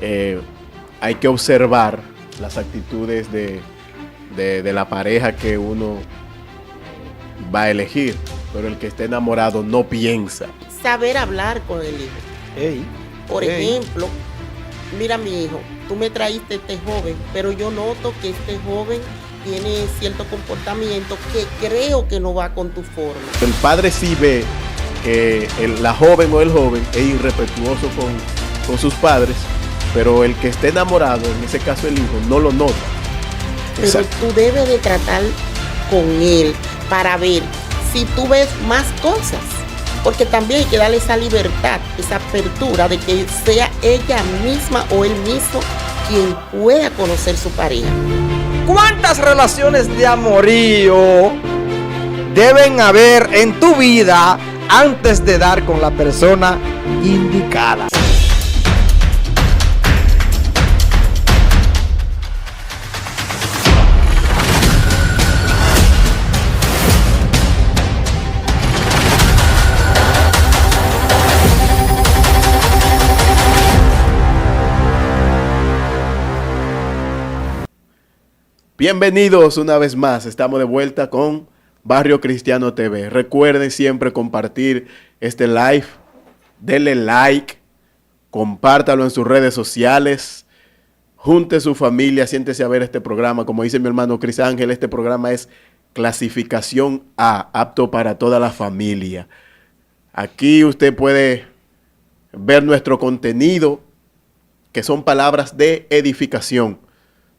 eh, hay que observar las actitudes de la pareja que uno va a elegir, pero el que esté enamorado no piensa. Saber hablar con el hijo. Ey, Por ey. ejemplo, mira mi hijo, tú me traíste este joven, pero yo noto que este joven tiene cierto comportamiento que creo que no va con tu forma. El padre sí ve que la joven o el joven es irrespetuoso con sus padres, pero el que esté enamorado, en ese caso el hijo, no lo nota. Pero Exacto. tú debes de tratar con él para ver si tú ves más cosas. Porque también hay que darle esa libertad, esa apertura de que sea ella misma o él mismo quien pueda conocer su pareja. ¿Cuántas relaciones de amorío deben haber en tu vida antes de dar con la persona indicada? Bienvenidos una vez más, estamos de vuelta con Barrio Cristiano TV. Recuerden siempre compartir este live, denle like, compártalo en sus redes sociales, junte su familia, siéntese a ver este programa. Como dice mi hermano Cris Ángel, este programa es clasificación A, apto para toda la familia. Aquí usted puede ver nuestro contenido, que son palabras de edificación.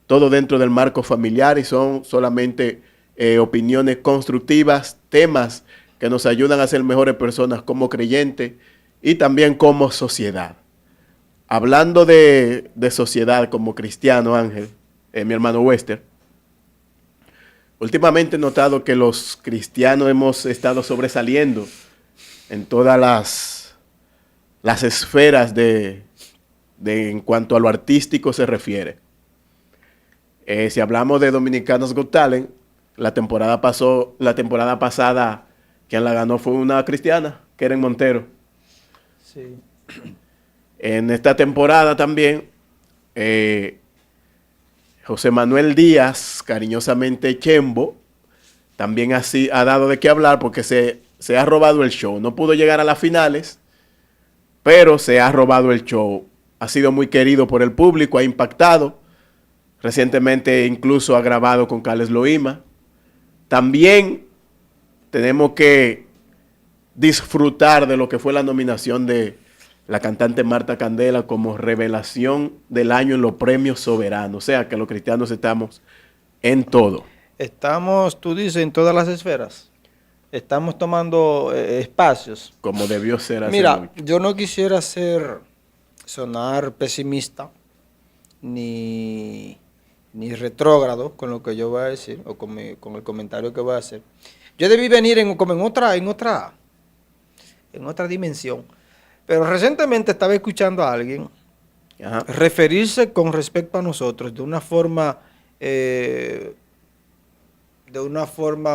Todo dentro del marco familiar y son solamente opiniones constructivas, temas que nos ayudan a ser mejores personas como creyentes y también como sociedad. Hablando de sociedad como cristiano, Ángel, mi hermano Wester, últimamente he notado que los cristianos hemos estado sobresaliendo en todas las esferas en cuanto a lo artístico se refiere. Si hablamos de Dominicanos Got Talent, la temporada pasada, quien la ganó fue una cristiana, Keren Montero. Sí. En esta temporada también, José Manuel Díaz, cariñosamente Chembo, también así ha dado de qué hablar porque se ha robado el show. No pudo llegar a las finales, pero se ha robado el show. Ha sido muy querido por el público, ha impactado. Recientemente incluso ha grabado con Carles Loima. También tenemos que disfrutar de lo que fue la nominación de la cantante Marta Candela como revelación del año en los premios soberanos. O sea que los cristianos estamos en todo. Estamos, tú dices, en todas las esferas. Estamos tomando espacios. Como debió ser hace Mira, mucho. yo no quisiera sonar pesimista ni retrógrado con lo que yo voy a decir o con el comentario que voy a hacer. Yo debí venir como en otra dimensión. Pero recientemente estaba escuchando a alguien referirse con respecto a nosotros de una forma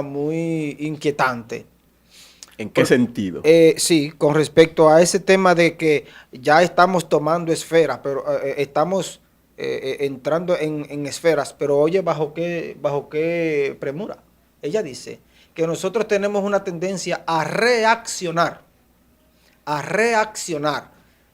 muy inquietante. ¿En qué sentido? Sí, con respecto a ese tema de que ya estamos tomando esferas, pero estamos entrando en esferas, pero oye, ¿bajo qué premura? Ella dice que nosotros tenemos una tendencia a reaccionar.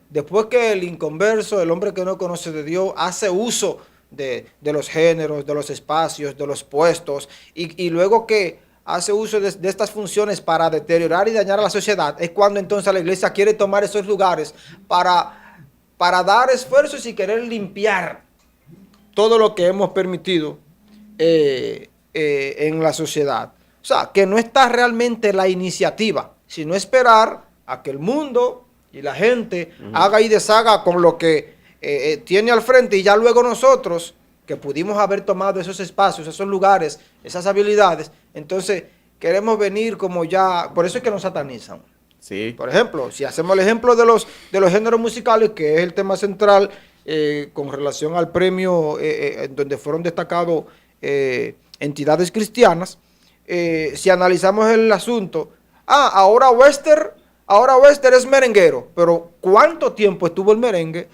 Después que el inconverso, el hombre que no conoce de Dios, hace uso de los géneros, de los espacios, de los puestos, y luego que hace uso de estas funciones para deteriorar y dañar a la sociedad, es cuando entonces la iglesia quiere tomar esos lugares para dar esfuerzos y querer limpiar todo lo que hemos permitido en la sociedad. O sea, que no está realmente la iniciativa, sino esperar a que el mundo y la gente haga y deshaga con lo que tiene al frente, y ya luego nosotros, que pudimos haber tomado esos espacios, esos lugares, esas habilidades, entonces queremos venir como ya, por eso es que nos satanizan. Sí. Por ejemplo, si hacemos el ejemplo de los géneros musicales, que es el tema central con relación al premio donde fueron destacados entidades cristianas, si analizamos el asunto, ahora Wester es merenguero, pero ¿cuánto tiempo estuvo el merengue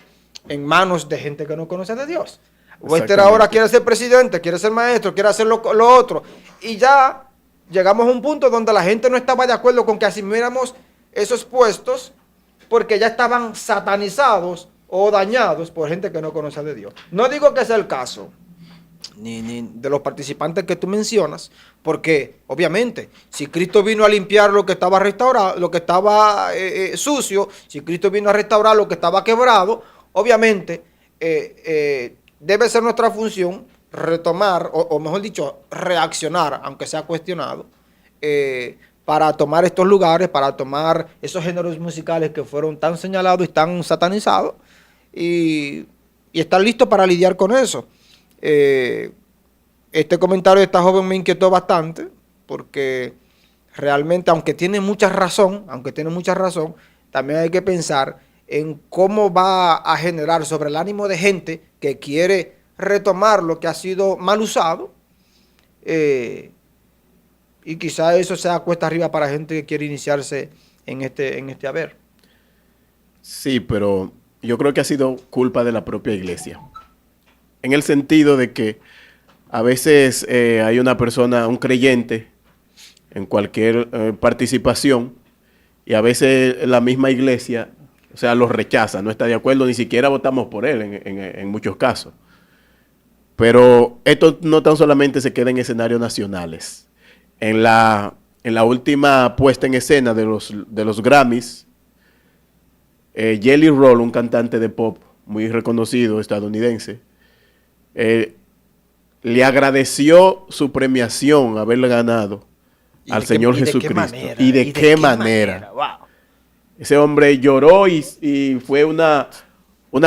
en manos de gente que no conoce de Dios. Wester Exactamente. ahora quiere ser presidente, quiere ser maestro, quiere hacer lo otro. Y ya llegamos a un punto donde la gente no estaba de acuerdo con que asumiéramos esos puestos porque ya estaban satanizados o dañados por gente que no conoce de Dios. No digo que sea el caso ni de los participantes que tú mencionas, porque obviamente si Cristo vino a limpiar lo que estaba restaurado, lo que estaba sucio, si Cristo vino a restaurar lo que estaba quebrado, obviamente debe ser nuestra función retomar, o mejor dicho, reaccionar, aunque sea cuestionado, para tomar estos lugares, para tomar esos géneros musicales que fueron tan señalados y tan satanizados, y estar listo para lidiar con eso. Este comentario de esta joven me inquietó bastante, porque realmente, aunque tiene mucha razón, también hay que pensar en cómo va a generar sobre el ánimo de gente que quiere retomar lo que ha sido mal usado, y quizá eso sea cuesta arriba para gente que quiere iniciarse en este haber. Sí, pero yo creo que ha sido culpa de la propia iglesia. En el sentido de que a veces hay una persona, un creyente, en cualquier participación, y a veces la misma iglesia, o sea, los rechaza, no está de acuerdo, ni siquiera votamos por él en muchos casos. Pero esto no tan solamente se queda en escenarios nacionales. En la última puesta en escena de los Grammys, Jelly Roll, un cantante de pop muy reconocido estadounidense, le agradeció su premiación, haberle ganado al Señor Jesucristo. ¿Y de qué manera? Wow. Ese hombre lloró y fue una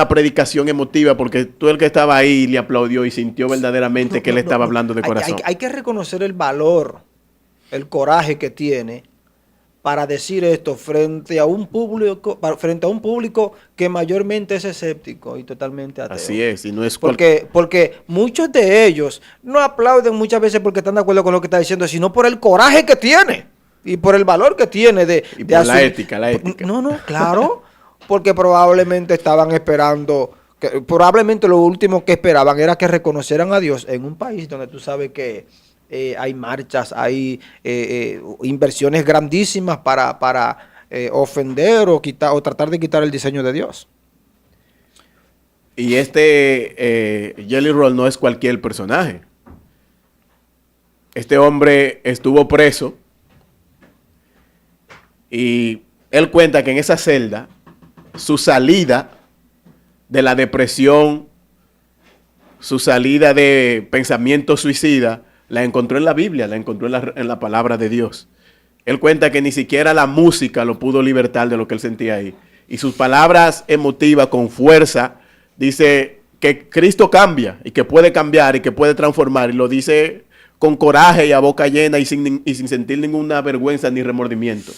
predicación emotiva, porque todo el que estaba ahí le aplaudió y sintió verdaderamente que él estaba hablando de corazón. Hay que reconocer el valor, el coraje que tiene para decir esto frente a un público que mayormente es escéptico y totalmente ateo. Así es, y no es porque muchos de ellos no aplauden muchas veces porque están de acuerdo con lo que está diciendo, sino por el coraje que tiene y por el valor que tiene de por la ética. No, claro, porque probablemente estaban esperando, probablemente lo último que esperaban era que reconocieran a Dios en un país donde tú sabes que hay marchas, hay inversiones grandísimas para ofender o tratar de quitar el diseño de Dios. Y Jelly Roll no es cualquier personaje. Este hombre estuvo preso y él cuenta que en esa celda su salida de la depresión, su salida de pensamiento suicida, la encontró en la Biblia, la encontró en la palabra de Dios. Él cuenta que ni siquiera la música lo pudo libertar de lo que él sentía ahí. Y sus palabras emotivas, con fuerza, dice que Cristo cambia y que puede cambiar y que puede transformar. Y lo dice con coraje y a boca llena y sin sentir ninguna vergüenza ni remordimiento.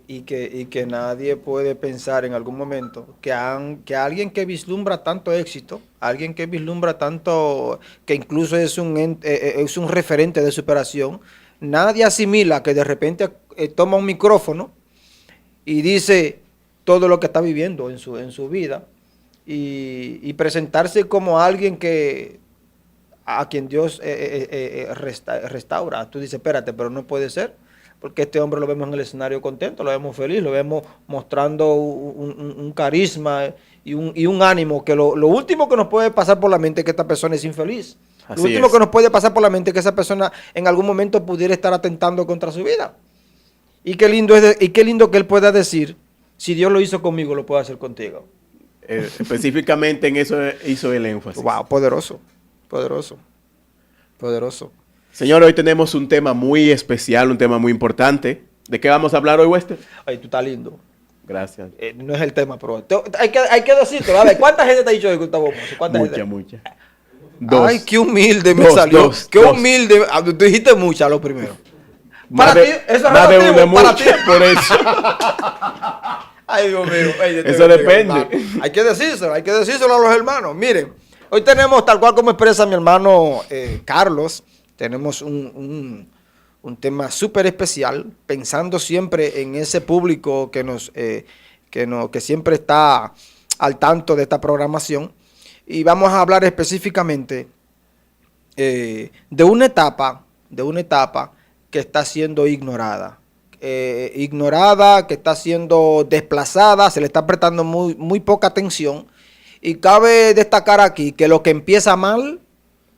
Y que nadie puede pensar en algún momento que alguien que vislumbra tanto éxito, alguien que vislumbra tanto, que incluso es un referente de superación, nadie asimila que de repente toma un micrófono y dice todo lo que está viviendo en su vida y presentarse como alguien a quien Dios restaura. Tú dices, espérate, pero no puede ser. Porque este hombre lo vemos en el escenario contento, lo vemos feliz, lo vemos mostrando un carisma y un ánimo, que lo último que nos puede pasar por la mente es que esta persona es infeliz. Lo último que nos puede pasar por la mente es que esa persona en algún momento pudiera estar atentando contra su vida. Y qué lindo que él pueda decir, si Dios lo hizo conmigo, lo puede hacer contigo. Específicamente en eso hizo el énfasis. Wow, poderoso. Señor, hoy tenemos un tema muy especial, un tema muy importante. ¿De qué vamos a hablar hoy, Wester? Ay, tú estás lindo. Gracias. No es el tema, pero hay que decirlo. A ver, ¿cuánta gente te ha dicho de Gustavo Mozo? Mucha. Ay, qué humilde me salió. Qué humilde. Tú dijiste mucha lo primero. Más de una mucha, por eso. Ay, Dios mío. Eso depende. Hay que decírselo a los hermanos. Miren, hoy tenemos, tal cual como expresa mi hermano Carlos, tenemos un tema súper especial, pensando siempre en ese público que siempre está al tanto de esta programación y vamos a hablar específicamente de una etapa que está siendo ignorada. Ignorada, que está siendo desplazada, se le está prestando muy poca atención. Y cabe destacar aquí que lo que empieza mal,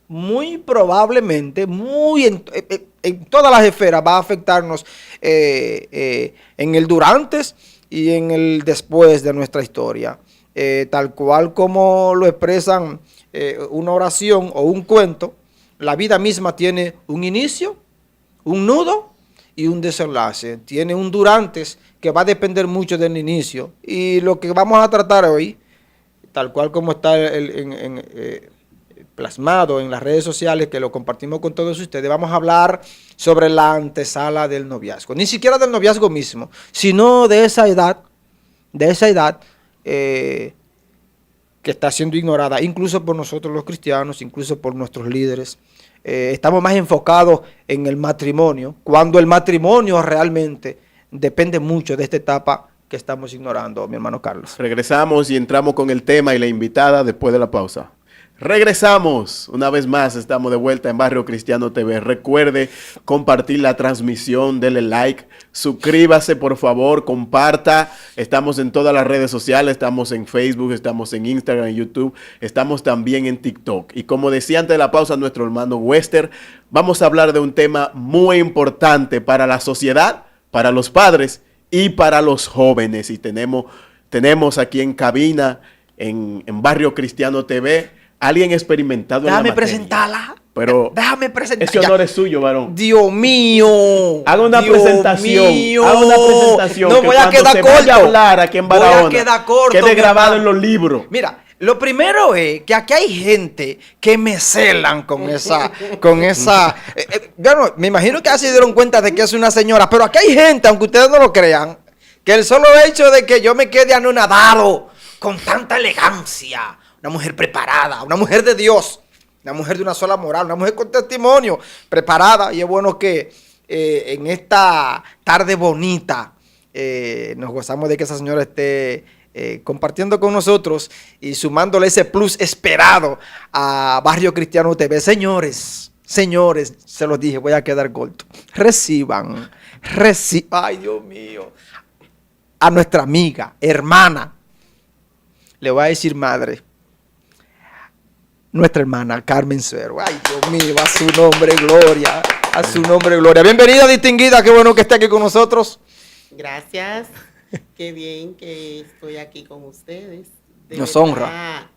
muy probablemente, en todas las esferas, va a afectarnos en el durante y en el después de nuestra historia. Tal cual como lo expresan una oración o un cuento, la vida misma tiene un inicio, un nudo y un desenlace. Tiene un durantes que va a depender mucho del inicio. Y lo que vamos a tratar hoy, tal cual como está plasmado en las redes sociales, que lo compartimos con todos ustedes, vamos a hablar sobre la antesala del noviazgo. Ni siquiera del noviazgo mismo, sino de esa edad que está siendo ignorada, incluso por nosotros los cristianos, incluso por nuestros líderes. Estamos más enfocados en el matrimonio, cuando el matrimonio realmente depende mucho de esta etapa que estamos ignorando, mi hermano Carlos. Regresamos y entramos con el tema y la invitada después de la pausa. Regresamos, una vez más estamos de vuelta en Barrio Cristiano TV. Recuerde compartir la transmisión, denle like, suscríbase por favor, comparta. Estamos en todas las redes sociales, estamos en Facebook, estamos en Instagram, en YouTube, estamos también en TikTok. Y como decía antes de la pausa nuestro hermano Wester, vamos a hablar de un tema muy importante para la sociedad, para los padres y para los jóvenes. Y tenemos aquí en cabina, en Barrio Cristiano TV, alguien experimentado en la materia. Déjame presentarla. Ese honor es suyo, varón. Dios mío. Haga una presentación. Haga una presentación. No, que voy a quedar corto. Vaya a hablar aquí en Barahona, voy a quedar corto. quede grabado en los libros. Mira, lo primero es que aquí hay gente que me celan con esa. Bueno, me imagino que así se dieron cuenta de que es una señora, pero aquí hay gente, aunque ustedes no lo crean, que el solo hecho de que yo me quede anonadado con tanta elegancia, una mujer preparada, una mujer de Dios, una mujer de una sola moral, una mujer con testimonio, preparada. Y es bueno que en esta tarde bonita nos gozamos de que esa señora esté compartiendo con nosotros y sumándole ese plus esperado a Barrio Cristiano TV. Señores, se los dije, voy a quedar corto. Reciban, ay Dios mío, a nuestra amiga, hermana, le voy a decir madre, nuestra hermana Carmen Suero. Ay, Dios mío, a su nombre, gloria. A su nombre, gloria. Bienvenida, distinguida. Qué bueno que esté aquí con nosotros. Gracias. Qué bien que estoy aquí con ustedes. Nos honra.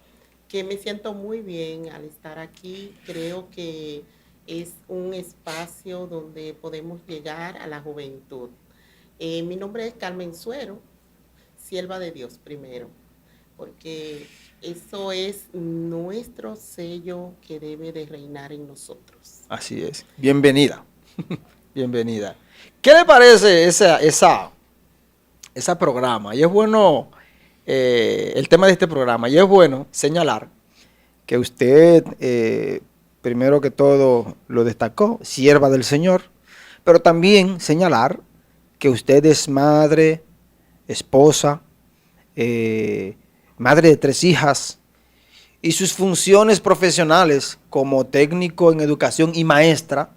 Que me siento muy bien al estar aquí. Creo que es un espacio donde podemos llegar a la juventud. Mi nombre es Carmen Suero, sierva de Dios primero, porque eso es nuestro sello que debe de reinar en nosotros. Así es. Bienvenida. Bienvenida. ¿Qué le parece esa programa? Y es bueno, el tema de este programa, y es bueno señalar que usted, primero que todo, lo destacó, sierva del Señor, pero también señalar que usted es madre, esposa, madre de 3 hijas, y sus funciones profesionales como técnico en educación y maestra,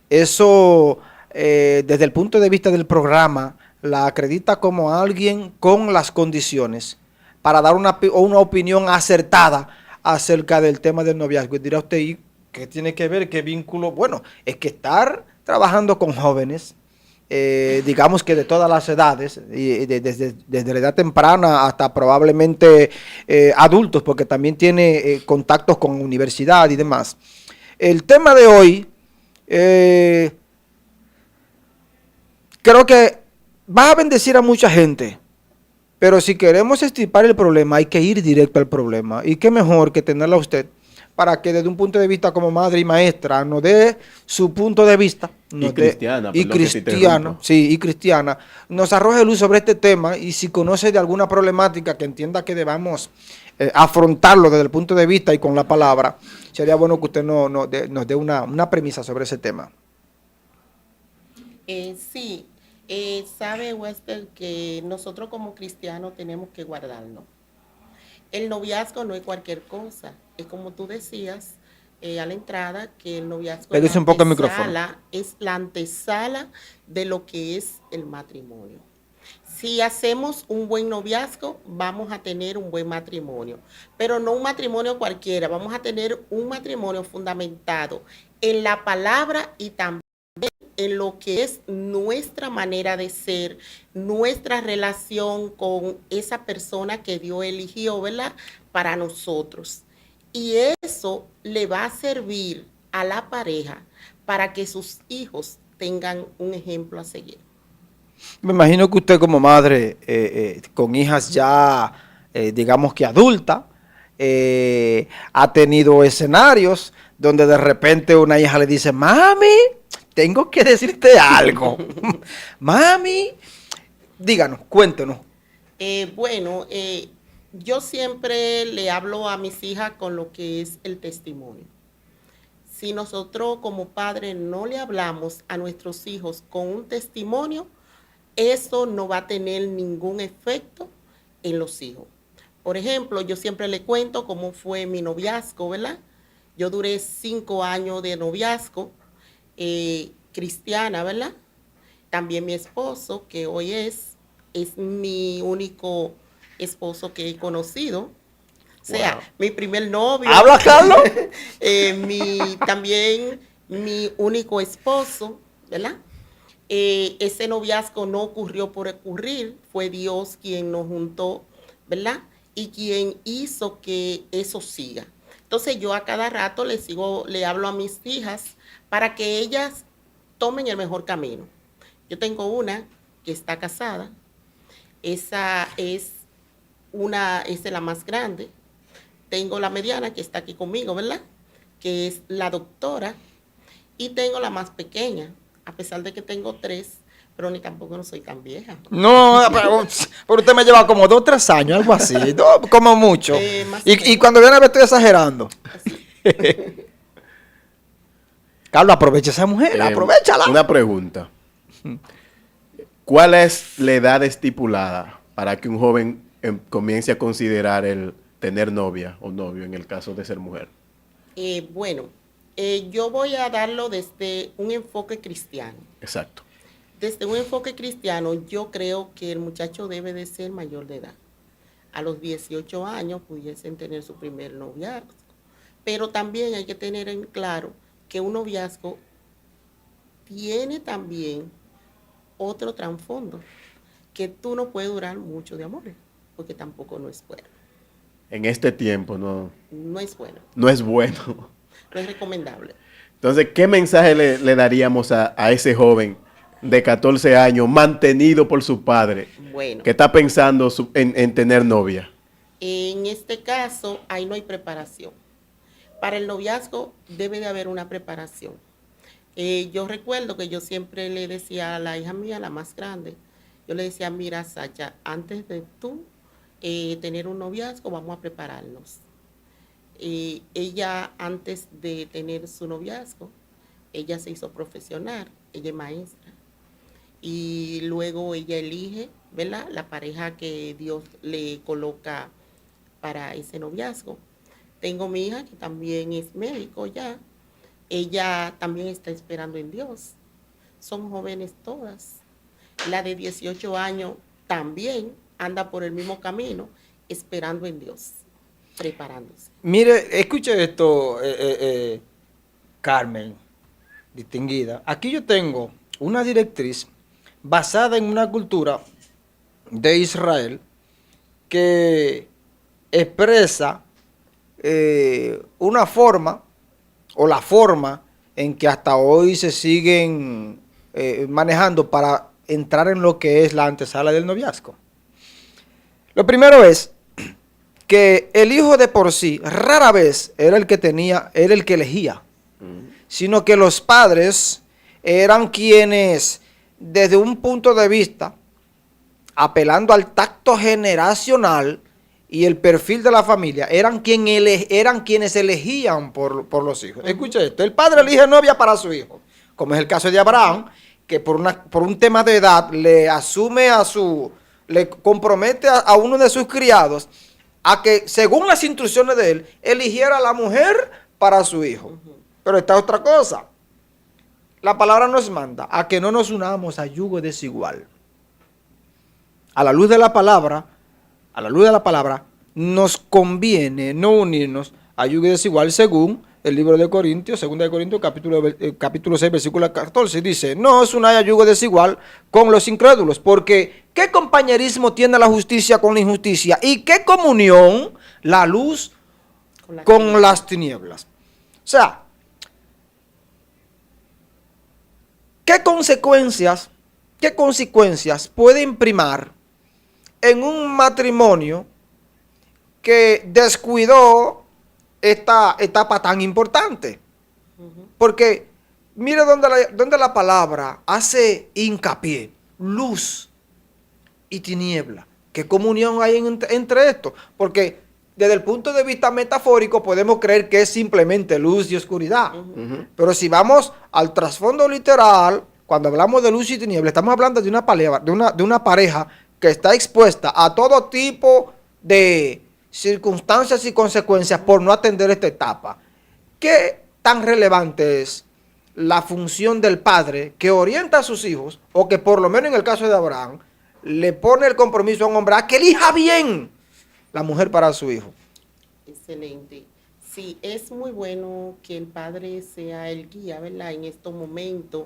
eso desde el punto de vista del programa la acredita como alguien con las condiciones para dar una opinión acertada acerca del tema del noviazgo. Y dirá usted, ¿y qué tiene que ver? ¿Qué vínculo? Bueno, es que estar trabajando con jóvenes, digamos que de todas las edades, y desde la edad temprana hasta probablemente adultos, porque también tiene contactos con universidad y demás. El tema de hoy, creo que va a bendecir a mucha gente, pero si queremos extirpar el problema, hay que ir directo al problema. Y qué mejor que tenerla a usted para que desde un punto de vista como madre y maestra nos dé su punto de vista. Cristiana, nos arroje luz sobre este tema, y si conoce de alguna problemática que entienda que debamos afrontarlo desde el punto de vista y con la palabra, sería bueno que usted nos dé una premisa sobre ese tema. Sí, sabe Wester que nosotros como cristianos tenemos que guardarnos. El noviazgo no es cualquier cosa. Es como tú decías a la entrada, que el noviazgo Pégase un poco el micrófono. es la antesala de lo que es el matrimonio. Si hacemos un buen noviazgo, vamos a tener un buen matrimonio, pero no un matrimonio cualquiera, vamos a tener un matrimonio fundamentado en la palabra y también en lo que es nuestra manera de ser, nuestra relación con esa persona que Dios eligió, ¿verdad? Para nosotros. Y eso le va a servir a la pareja para que sus hijos tengan un ejemplo a seguir. Me imagino que usted como madre, con hijas ya, digamos que adultas, ha tenido escenarios donde de repente una hija le dice, mami, tengo que decirte algo. Mami, díganos, cuéntenos. Bueno, yo siempre le hablo a mis hijas con lo que es el testimonio. Si nosotros como padres no le hablamos a nuestros hijos con un testimonio, eso no va a tener ningún efecto en los hijos. Por ejemplo, yo siempre le cuento cómo fue mi noviazgo, ¿verdad? Yo duré 5 años de noviazgo, cristiana, ¿verdad? También mi esposo, que hoy es mi único esposo que he conocido. O sea, wow, mi primer novio. ¿Habla, Carlos? También mi único esposo, ¿verdad? Ese noviazgo no ocurrió por ocurrir, fue Dios quien nos juntó, ¿verdad? Y quien hizo que eso siga. Entonces yo a cada rato le hablo a mis hijas para que ellas tomen el mejor camino. Yo tengo una que está casada, esa es la más grande. Tengo la mediana que está aquí conmigo, ¿verdad? Que es la doctora. Y tengo la más pequeña, a pesar de que tengo 3, pero ni tampoco no soy tan vieja. No, pero usted me lleva como 2 o 3 años, algo así, no, como mucho. Y cuando viene a ver estoy exagerando. Carlos, aprovecha esa mujer, aprovechala. Una pregunta. ¿Cuál es la edad estipulada para que un joven comience a considerar el tener novia o novio en el caso de ser mujer? Yo voy a darlo desde un enfoque cristiano. Exacto. Desde un enfoque cristiano, yo creo que el muchacho debe de ser mayor de edad. A los 18 años pudiesen tener su primer noviazgo. Pero también hay que tener en claro que un noviazgo tiene también otro trasfondo, que tú no puedes durar mucho de amor, porque tampoco no es bueno. En este tiempo no es bueno. No es bueno. No es recomendable. Entonces, ¿qué mensaje le daríamos a ese joven de 14 años mantenido por su padre, bueno, que está pensando en tener novia? En este caso, ahí no hay preparación. Para el noviazgo debe de haber una preparación. Yo recuerdo que yo siempre le decía a la hija mía, la más grande, yo le decía, mira, Sacha, antes de tú tener un noviazgo, vamos a prepararnos. Ella, antes de tener su noviazgo, ella se hizo profesional, ella es maestra. Y luego ella elige, ¿verdad?, la pareja que Dios le coloca para ese noviazgo. Tengo mi hija que también es médico ya. Ella también está esperando en Dios. Son jóvenes todas. La de 18 años también anda por el mismo camino, esperando en Dios, preparándose. Mire, escuche esto, Carmen, distinguida. Aquí yo tengo una directriz basada en una cultura de Israel que expresa una forma o la forma en que hasta hoy se siguen manejando para entrar en lo que es la antesala del noviazgo. Lo primero es que el hijo de por sí rara vez era el que elegía, sino que los padres eran quienes, desde un punto de vista, apelando al tacto generacional y el perfil de la familia, eran quienes elegían por los hijos. Escucha esto, el padre elige novia para su hijo, como es el caso de Abraham, que por un tema de edad le compromete a uno de sus criados a que, según las instrucciones de él, eligiera a la mujer para su hijo. Pero está otra cosa. La palabra nos manda a que no nos unamos a yugo desigual. A la luz de la palabra, nos conviene no unirnos a yugo desigual según el libro de Corintios, 2 de Corintios, capítulo 6, versículo 14, dice, no os unáis a yugo desigual con los incrédulos, porque ¿qué compañerismo tiene la justicia con la injusticia? ¿Y qué comunión la luz con las tinieblas? O sea, ¿qué consecuencias puede imprimar en un matrimonio que descuidó esta etapa tan importante? Porque mire donde la palabra hace hincapié, luz y tiniebla. ¿Qué comunión hay entre esto? Porque desde el punto de vista metafórico podemos creer que es simplemente luz y oscuridad. Pero si vamos al trasfondo literal, cuando hablamos de luz y tiniebla, estamos hablando de una pareja que está expuesta a todo tipo de circunstancias y consecuencias por no atender esta etapa. ¿Qué tan relevante es la función del padre que orienta a sus hijos, o que por lo menos en el caso de Abraham, le pone el compromiso a un hombre a que elija bien la mujer para su hijo? Excelente. Sí, es muy bueno que el padre sea el guía, ¿verdad? En estos momentos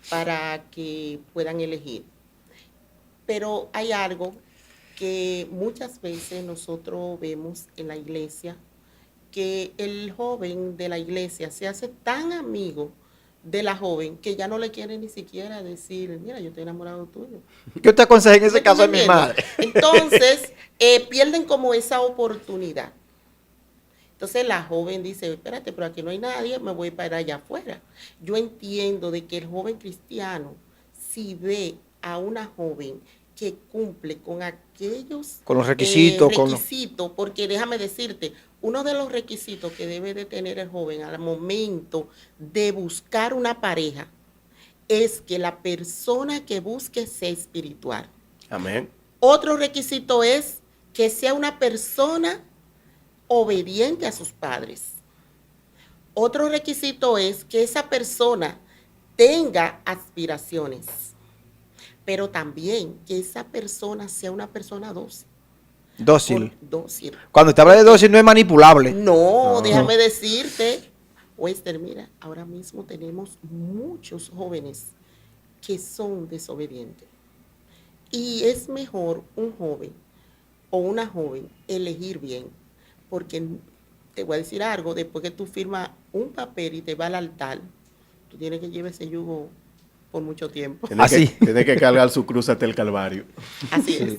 para que puedan elegir. Pero hay algo que muchas veces nosotros vemos en la iglesia, que el joven de la iglesia se hace tan amigo de la joven que ya no le quiere ni siquiera decir, mira, yo estoy enamorado tuyo. ¿Qué te aconseja en ese caso a mi madre? Entonces, pierden como esa oportunidad. Entonces la joven dice, espérate, pero aquí no hay nadie, me voy para allá afuera. Yo entiendo de que el joven cristiano, si ve a una joven que cumple con aquellos los requisitos, porque déjame decirte, uno de los requisitos que debe de tener el joven al momento de buscar una pareja es que la persona que busque sea espiritual. Amén. Otro requisito es que sea una persona obediente a sus padres. Otro requisito es que esa persona tenga aspiraciones, pero también que esa persona sea una persona dócil. Dócil. Cuando te habla de dócil no es manipulable. No, déjame decirte, Wester, mira, ahora mismo tenemos muchos jóvenes que son desobedientes. Y es mejor un joven o una joven elegir bien, porque te voy a decir algo, después que tú firmas un papel y te vas al altar, tú tienes que llevar ese yugo por mucho tiempo. Tiene que cargar su cruz hasta el Calvario. Así es.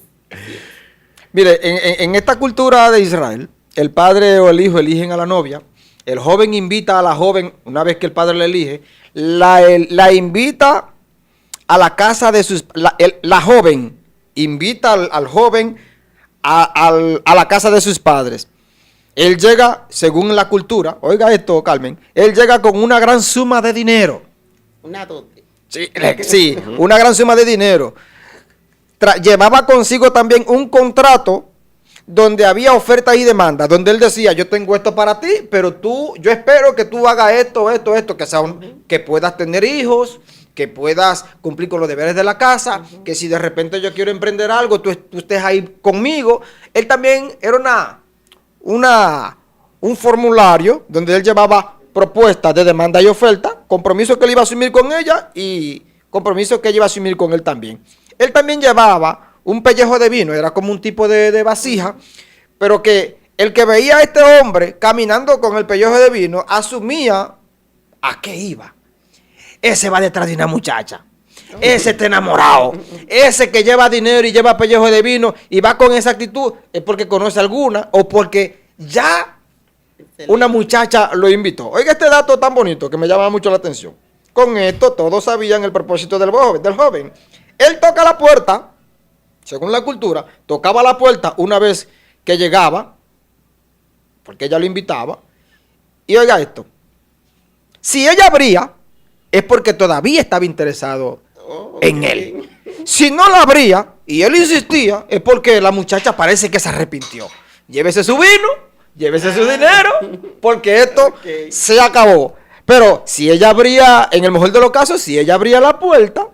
Mire, en esta cultura de Israel, el padre o el hijo eligen a la novia, el joven invita a la joven, una vez que el padre la elige, la invita a la casa de sus... La joven invita al joven a la casa de sus padres. Él llega, según la cultura, oiga esto, Carmen, él llega con una gran suma de dinero. Una dote. Sí, una gran suma de dinero. Llevaba consigo también un contrato donde había oferta y demanda, donde él decía, yo tengo esto para ti, pero yo espero que tú hagas esto, que puedas tener hijos, que puedas cumplir con los deberes de la casa, que si de repente yo quiero emprender algo, tú estés ahí conmigo. Él también era un formulario donde él llevaba propuestas de demanda y oferta, compromisos que él iba a asumir con ella y compromisos que ella iba a asumir con él también. Él también llevaba un pellejo de vino, era como un tipo de vasija, pero que el que veía a este hombre caminando con el pellejo de vino asumía a qué iba. Ese va detrás de una muchacha, ese está enamorado, ese que lleva dinero y lleva pellejo de vino y va con esa actitud es porque conoce alguna o porque ya una muchacha lo invitó. Oiga este dato tan bonito que me llama mucho la atención. Con esto todos sabían el propósito del joven. Él toca la puerta, según la cultura, tocaba la puerta una vez que llegaba, porque ella lo invitaba. Y oiga esto, si ella abría, es porque todavía estaba interesado en él. Si no la abría y él insistía, es porque la muchacha parece que se arrepintió. llévese su vino, llévese su dinero, porque esto Ok. se acabó. Pero si ella abría, en el mejor de los casos, si ella abría la puerta,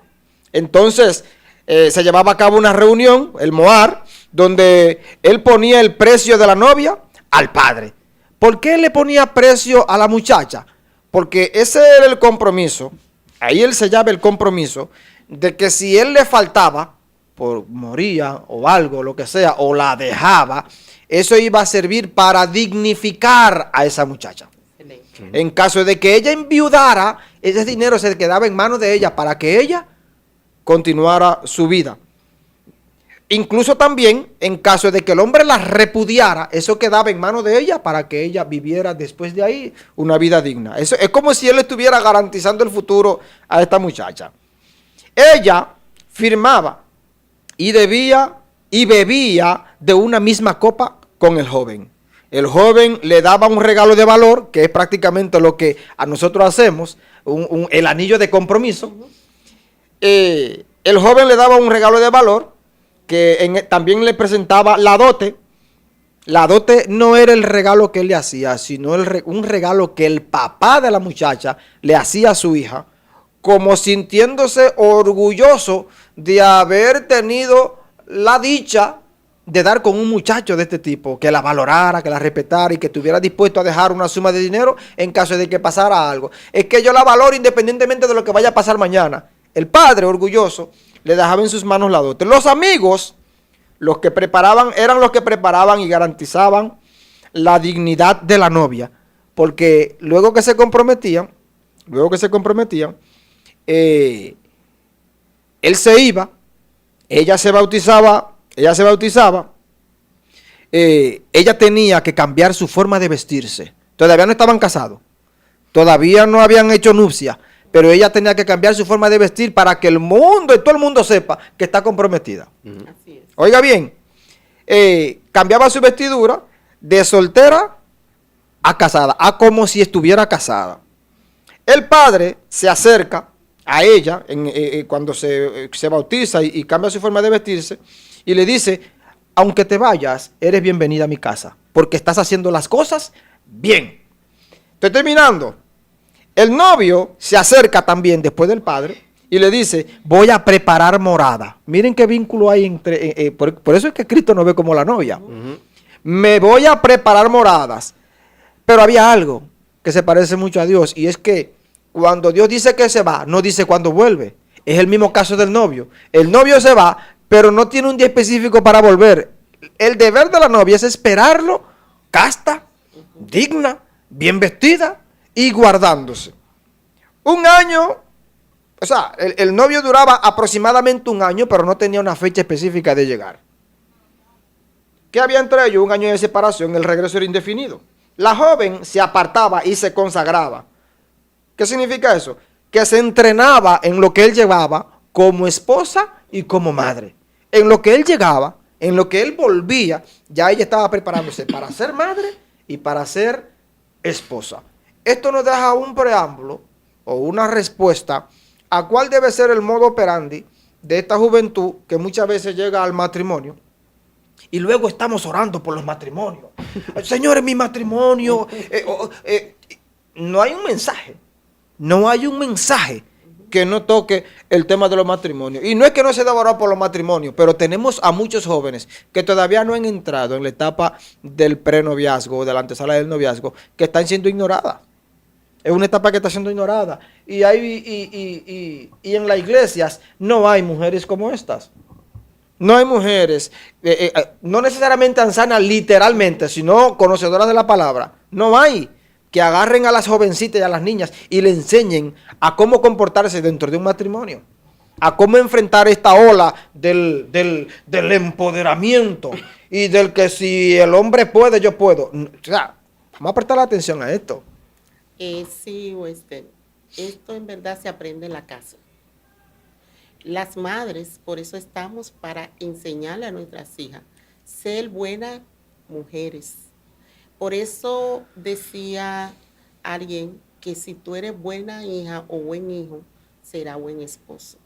entonces se llevaba a cabo una reunión, el Moar, donde él ponía el precio de la novia al padre. ¿Por qué le ponía precio a la muchacha? Porque ese era el compromiso, ahí él sellaba el compromiso, de que si él le faltaba, por moría o algo, lo que sea, o la dejaba, eso iba a servir para dignificar a esa muchacha. Excelente. En caso de que ella enviudara, ese dinero se quedaba en manos de ella para que ella continuara su vida. Incluso también, en caso de que el hombre la repudiara, eso quedaba en manos de ella para que ella viviera después de ahí una vida digna. Eso es como si él estuviera garantizando el futuro a esta muchacha. Ella firmaba y debía y bebía de una misma copa con el joven. El joven le daba un regalo de valor, que es prácticamente lo que a nosotros hacemos, el anillo de compromiso. El joven le daba un regalo de valor, que también le presentaba la dote. La dote no era el regalo que él le hacía, sino un regalo que el papá de la muchacha le hacía a su hija, como sintiéndose orgulloso de haber tenido la dicha de dar con un muchacho de este tipo, que la valorara, que la respetara y que estuviera dispuesto a dejar una suma de dinero en caso de que pasara algo. Es que yo la valoro independientemente de lo que vaya a pasar mañana. El padre, orgulloso, le dejaba en sus manos la dote. Los amigos, los que preparaban, eran los que preparaban y garantizaban la dignidad de la novia, porque luego que se comprometían, él se iba, ella se bautizaba, ella tenía que cambiar su forma de vestirse. Todavía no estaban casados, todavía no habían hecho nupcia, pero ella tenía que cambiar su forma de vestir para que el mundo y todo el mundo sepa que está comprometida. Así es. Oiga bien, cambiaba su vestidura de soltera a casada, a como si estuviera casada. El padre se acerca a ella cuando se bautiza y cambia su forma de vestirse y le dice: aunque te vayas, eres bienvenida a mi casa, porque estás haciendo las cosas bien. Estoy terminando. El novio se acerca también después del padre y le dice: voy a preparar morada. Miren qué vínculo hay entre... por eso es que Cristo nos ve como la novia. Me voy a preparar moradas. Pero había algo que se parece mucho a Dios, y es que cuando Dios dice que se va, no dice cuándo vuelve. Es el mismo caso del novio. El novio se va, pero no tiene un día específico para volver. El deber de la novia es esperarlo, casta, digna, bien vestida y guardándose. Un año, o sea, el novio duraba aproximadamente un año, pero no tenía una fecha específica de llegar. ¿Qué había entre ellos? Un año de separación, el regreso era indefinido. La joven se apartaba y se consagraba. ¿Qué significa eso? Que se entrenaba en lo que él llevaba como esposa y como madre. En lo que él llegaba, en lo que él volvía, ya ella estaba preparándose para ser madre y para ser esposa. Esto nos deja un preámbulo o una respuesta a cuál debe ser el modo operandi de esta juventud que muchas veces llega al matrimonio. Y luego estamos orando por los matrimonios. Señores, mi matrimonio. No hay un mensaje. No hay un mensaje que no toque el tema de los matrimonios. Y no es que no se deba orar por los matrimonios, pero tenemos a muchos jóvenes que todavía no han entrado en la etapa del prenoviazgo o de la antesala del noviazgo, que están siendo ignoradas. Es una etapa que está siendo ignorada. Y en las iglesias no hay mujeres como estas. No hay mujeres, no necesariamente ancianas literalmente, sino conocedoras de la palabra. No hay que agarren a las jovencitas y a las niñas y le enseñen a cómo comportarse dentro de un matrimonio, a cómo enfrentar esta ola del empoderamiento y del que si el hombre puede, yo puedo. O sea, vamos a prestar atención a esto. Sí, Wester, esto en verdad se aprende en la casa. Las madres, por eso estamos para enseñarle a nuestras hijas, ser buenas mujeres. Por eso decía alguien que si tú eres buena hija o buen hijo, será buen esposo.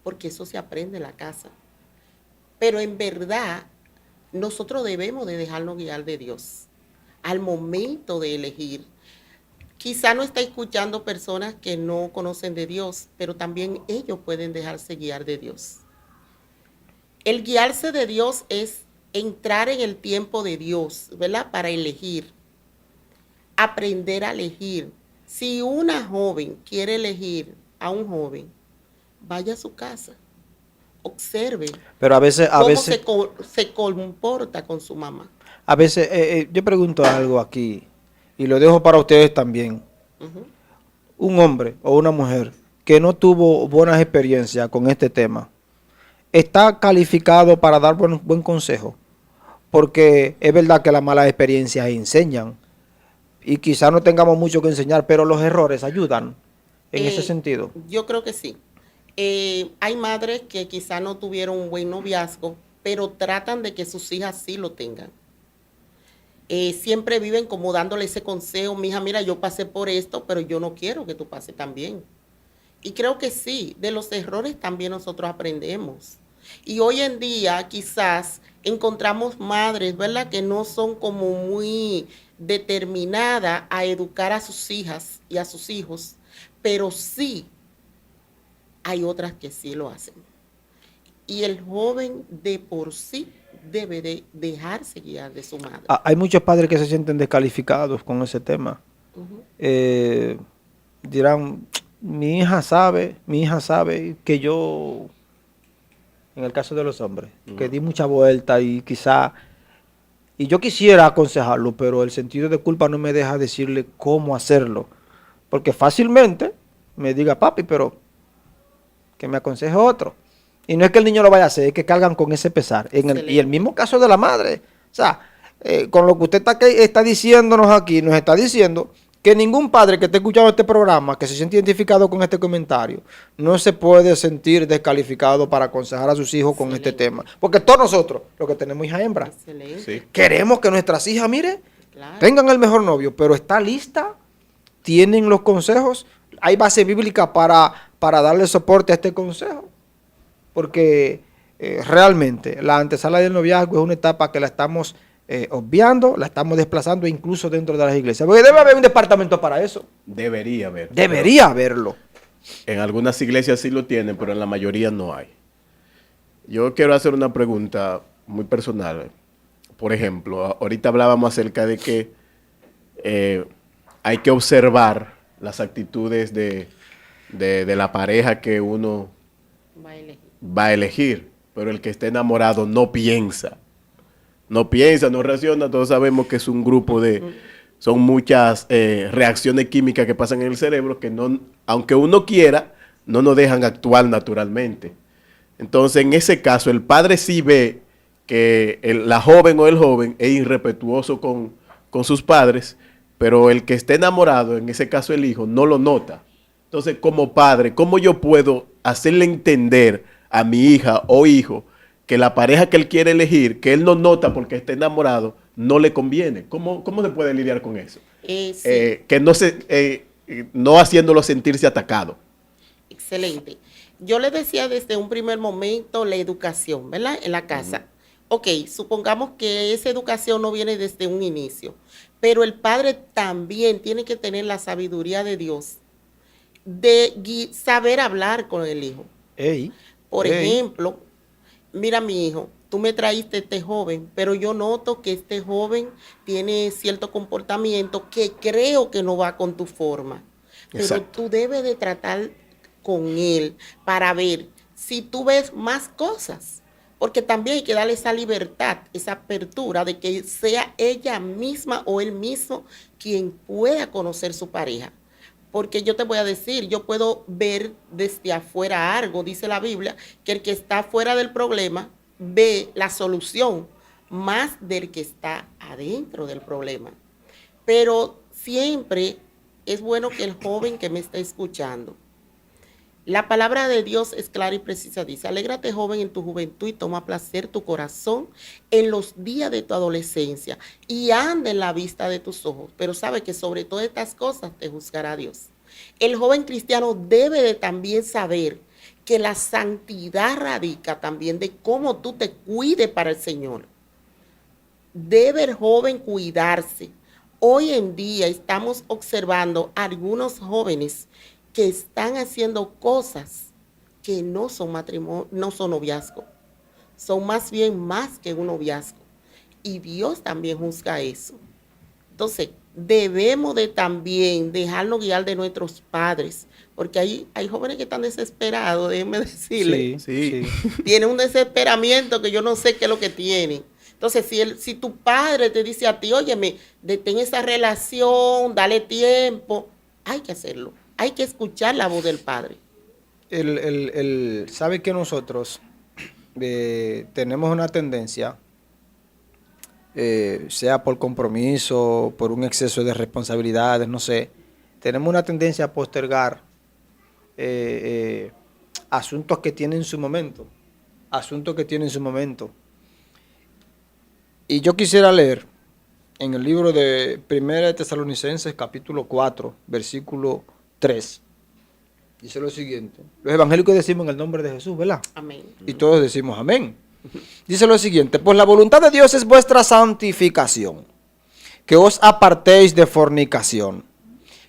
Porque eso se aprende en la casa. Pero en verdad, nosotros debemos de dejarnos guiar de Dios al momento de elegir. Quizá no está escuchando personas que no conocen de Dios, pero también ellos pueden dejarse guiar de Dios. El guiarse de Dios es entrar en el tiempo de Dios, ¿verdad? Para elegir, aprender a elegir. Si una joven quiere elegir a un joven, vaya a su casa, observe Pero a veces, cómo se comporta con su mamá. yo pregunto algo aquí y lo dejo para ustedes también. Ujú. Un hombre o una mujer que no tuvo buenas experiencias con este tema, ¿está calificado para dar buen consejo? Porque es verdad que las malas experiencias enseñan y quizás no tengamos mucho que enseñar, pero los errores ayudan en ese sentido. Yo creo que sí. Hay madres que quizá no tuvieron un buen noviazgo, pero tratan de que sus hijas sí lo tengan. Siempre viven como dándole ese consejo, mija, mira, yo pasé por esto, pero yo no quiero que tú pases también. Y creo que sí, de los errores también nosotros aprendemos. Y hoy en día quizás encontramos madres, ¿verdad?, que no son como muy determinadas a educar a sus hijas y a sus hijos, pero sí hay otras que sí lo hacen. Y el joven de por sí debe de dejarse guiar de su madre. Hay muchos padres que se sienten descalificados con ese tema. Uh-huh. Dirán, mi hija sabe que yo, en el caso de los hombres, que di mucha vuelta y quizá, y yo quisiera aconsejarlo, pero el sentido de culpa no me deja decirle cómo hacerlo, porque fácilmente me diga, papi, pero que me aconseje otro. Y no es que el niño lo vaya a hacer, es que cargan con ese pesar. Y el mismo caso de la madre. O sea, con lo que usted está diciéndonos aquí, nos está diciendo que ningún padre que esté escuchando este programa, que se siente identificado con este comentario, no se puede sentir descalificado para aconsejar a sus hijos con este tema. Porque todos nosotros, los que tenemos hija hembra, Sí. queremos que nuestras hijas, mire, Claro. tengan el mejor novio, pero está lista, tienen los consejos, hay base bíblica para darle soporte a este consejo. Porque realmente la antesala del noviazgo es una etapa que la estamos obviando, la estamos desplazando incluso dentro de las iglesias. Porque debe haber un departamento para eso. Debería haber. Debería haberlo. En algunas iglesias sí lo tienen, pero en la mayoría no hay. Yo quiero hacer una pregunta muy personal. Por ejemplo, ahorita hablábamos acerca de que hay que observar las actitudes de la pareja que uno va a elegir, pero el que está enamorado no piensa, no reacciona. Todos sabemos que es un grupo son muchas reacciones químicas que pasan en el cerebro que no, aunque uno quiera, no nos dejan actuar naturalmente. Entonces, en ese caso, el padre sí ve que la joven o el joven es irrespetuoso con sus padres, pero el que esté enamorado, en ese caso el hijo, no lo nota. Entonces, como padre, ¿cómo yo puedo hacerle entender a mi hija o hijo que la pareja que él quiere elegir, que él no nota porque está enamorado, no le conviene? ¿Cómo se puede lidiar con eso? Sí. Que no haciéndolo sentirse atacado. Excelente. Yo le decía desde un primer momento la educación, ¿verdad? En la casa. Ok, supongamos que esa educación no viene desde un inicio, pero el padre también tiene que tener la sabiduría de Dios de saber hablar con el hijo. Por ejemplo, mira mi hijo, tú me traíste este joven, pero yo noto que este joven tiene cierto comportamiento que creo que no va con tu forma. Pero Exacto. tú debes de tratar con él para ver si tú ves más cosas. Porque también hay que darle esa libertad, esa apertura de que sea ella misma o él mismo quien pueda conocer su pareja. Porque yo te voy a decir, yo puedo ver desde afuera algo, dice la Biblia, que el que está fuera del problema ve la solución más del que está adentro del problema. Pero siempre es bueno que el joven que me está escuchando, la palabra de Dios es clara y precisa, dice, alégrate joven en tu juventud y toma placer tu corazón en los días de tu adolescencia y anda en la vista de tus ojos, pero sabe que sobre todas estas cosas te juzgará Dios. El joven cristiano debe de también saber que la santidad radica también de cómo tú te cuides para el Señor. debe el joven cuidarse. Hoy en día estamos observando algunos jóvenes que están haciendo cosas que no son matrimonio, no son noviazgo. Son más bien más que un noviazgo. Y Dios también juzga eso. Entonces, debemos de también dejarnos guiar de nuestros padres, porque hay jóvenes que están desesperados, déjenme decirle. Sí. Tienen un desesperamiento que yo no sé qué es lo que tienen. Entonces, si tu padre te dice a ti, óyeme, detén esa relación, dale tiempo, hay que hacerlo. Hay que escuchar la voz del padre. ¿Sabe que nosotros tenemos una tendencia, sea por compromiso, por un exceso de responsabilidades, no sé, tenemos una tendencia a postergar asuntos que tienen su momento, Y yo quisiera leer en el libro de 1 de Tesalonicenses, capítulo 4, versículo 3. Dice lo siguiente. Los evangélicos decimos en el nombre de Jesús, ¿verdad? Amén. Y todos decimos amén. Dice lo siguiente: pues la voluntad de Dios es vuestra santificación, que os apartéis de fornicación,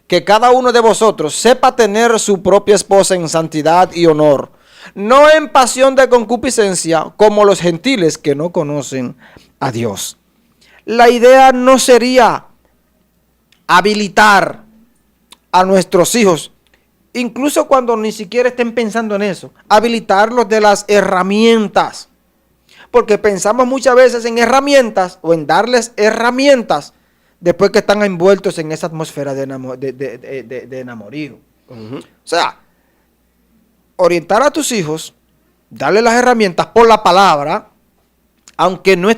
que cada uno de vosotros sepa tener su propia esposa en santidad y honor, no en pasión de concupiscencia, como los gentiles que no conocen a Dios. La idea no sería habilitar a nuestros hijos, incluso cuando ni siquiera estén pensando en eso, habilitarlos de las herramientas, porque pensamos muchas veces en herramientas o en darles herramientas después que están envueltos en esa atmósfera de enamorío. O sea, orientar a tus hijos, darle las herramientas por la palabra, aunque no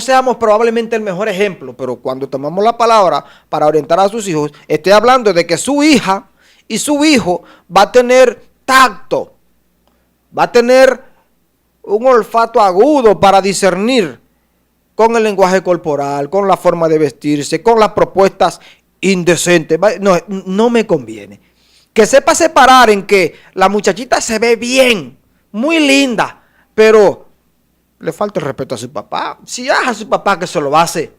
seamos probablemente el mejor ejemplo, pero cuando tomamos la palabra para orientar a sus hijos, estoy hablando de que su hija y su hijo va a tener tacto, va a tener un olfato agudo para discernir con el lenguaje corporal, con la forma de vestirse, con las propuestas indecentes. No me conviene. Que sepa separar en que la muchachita se ve bien, muy linda, pero le falta el respeto a su papá. Si es a su papá que se lo hace,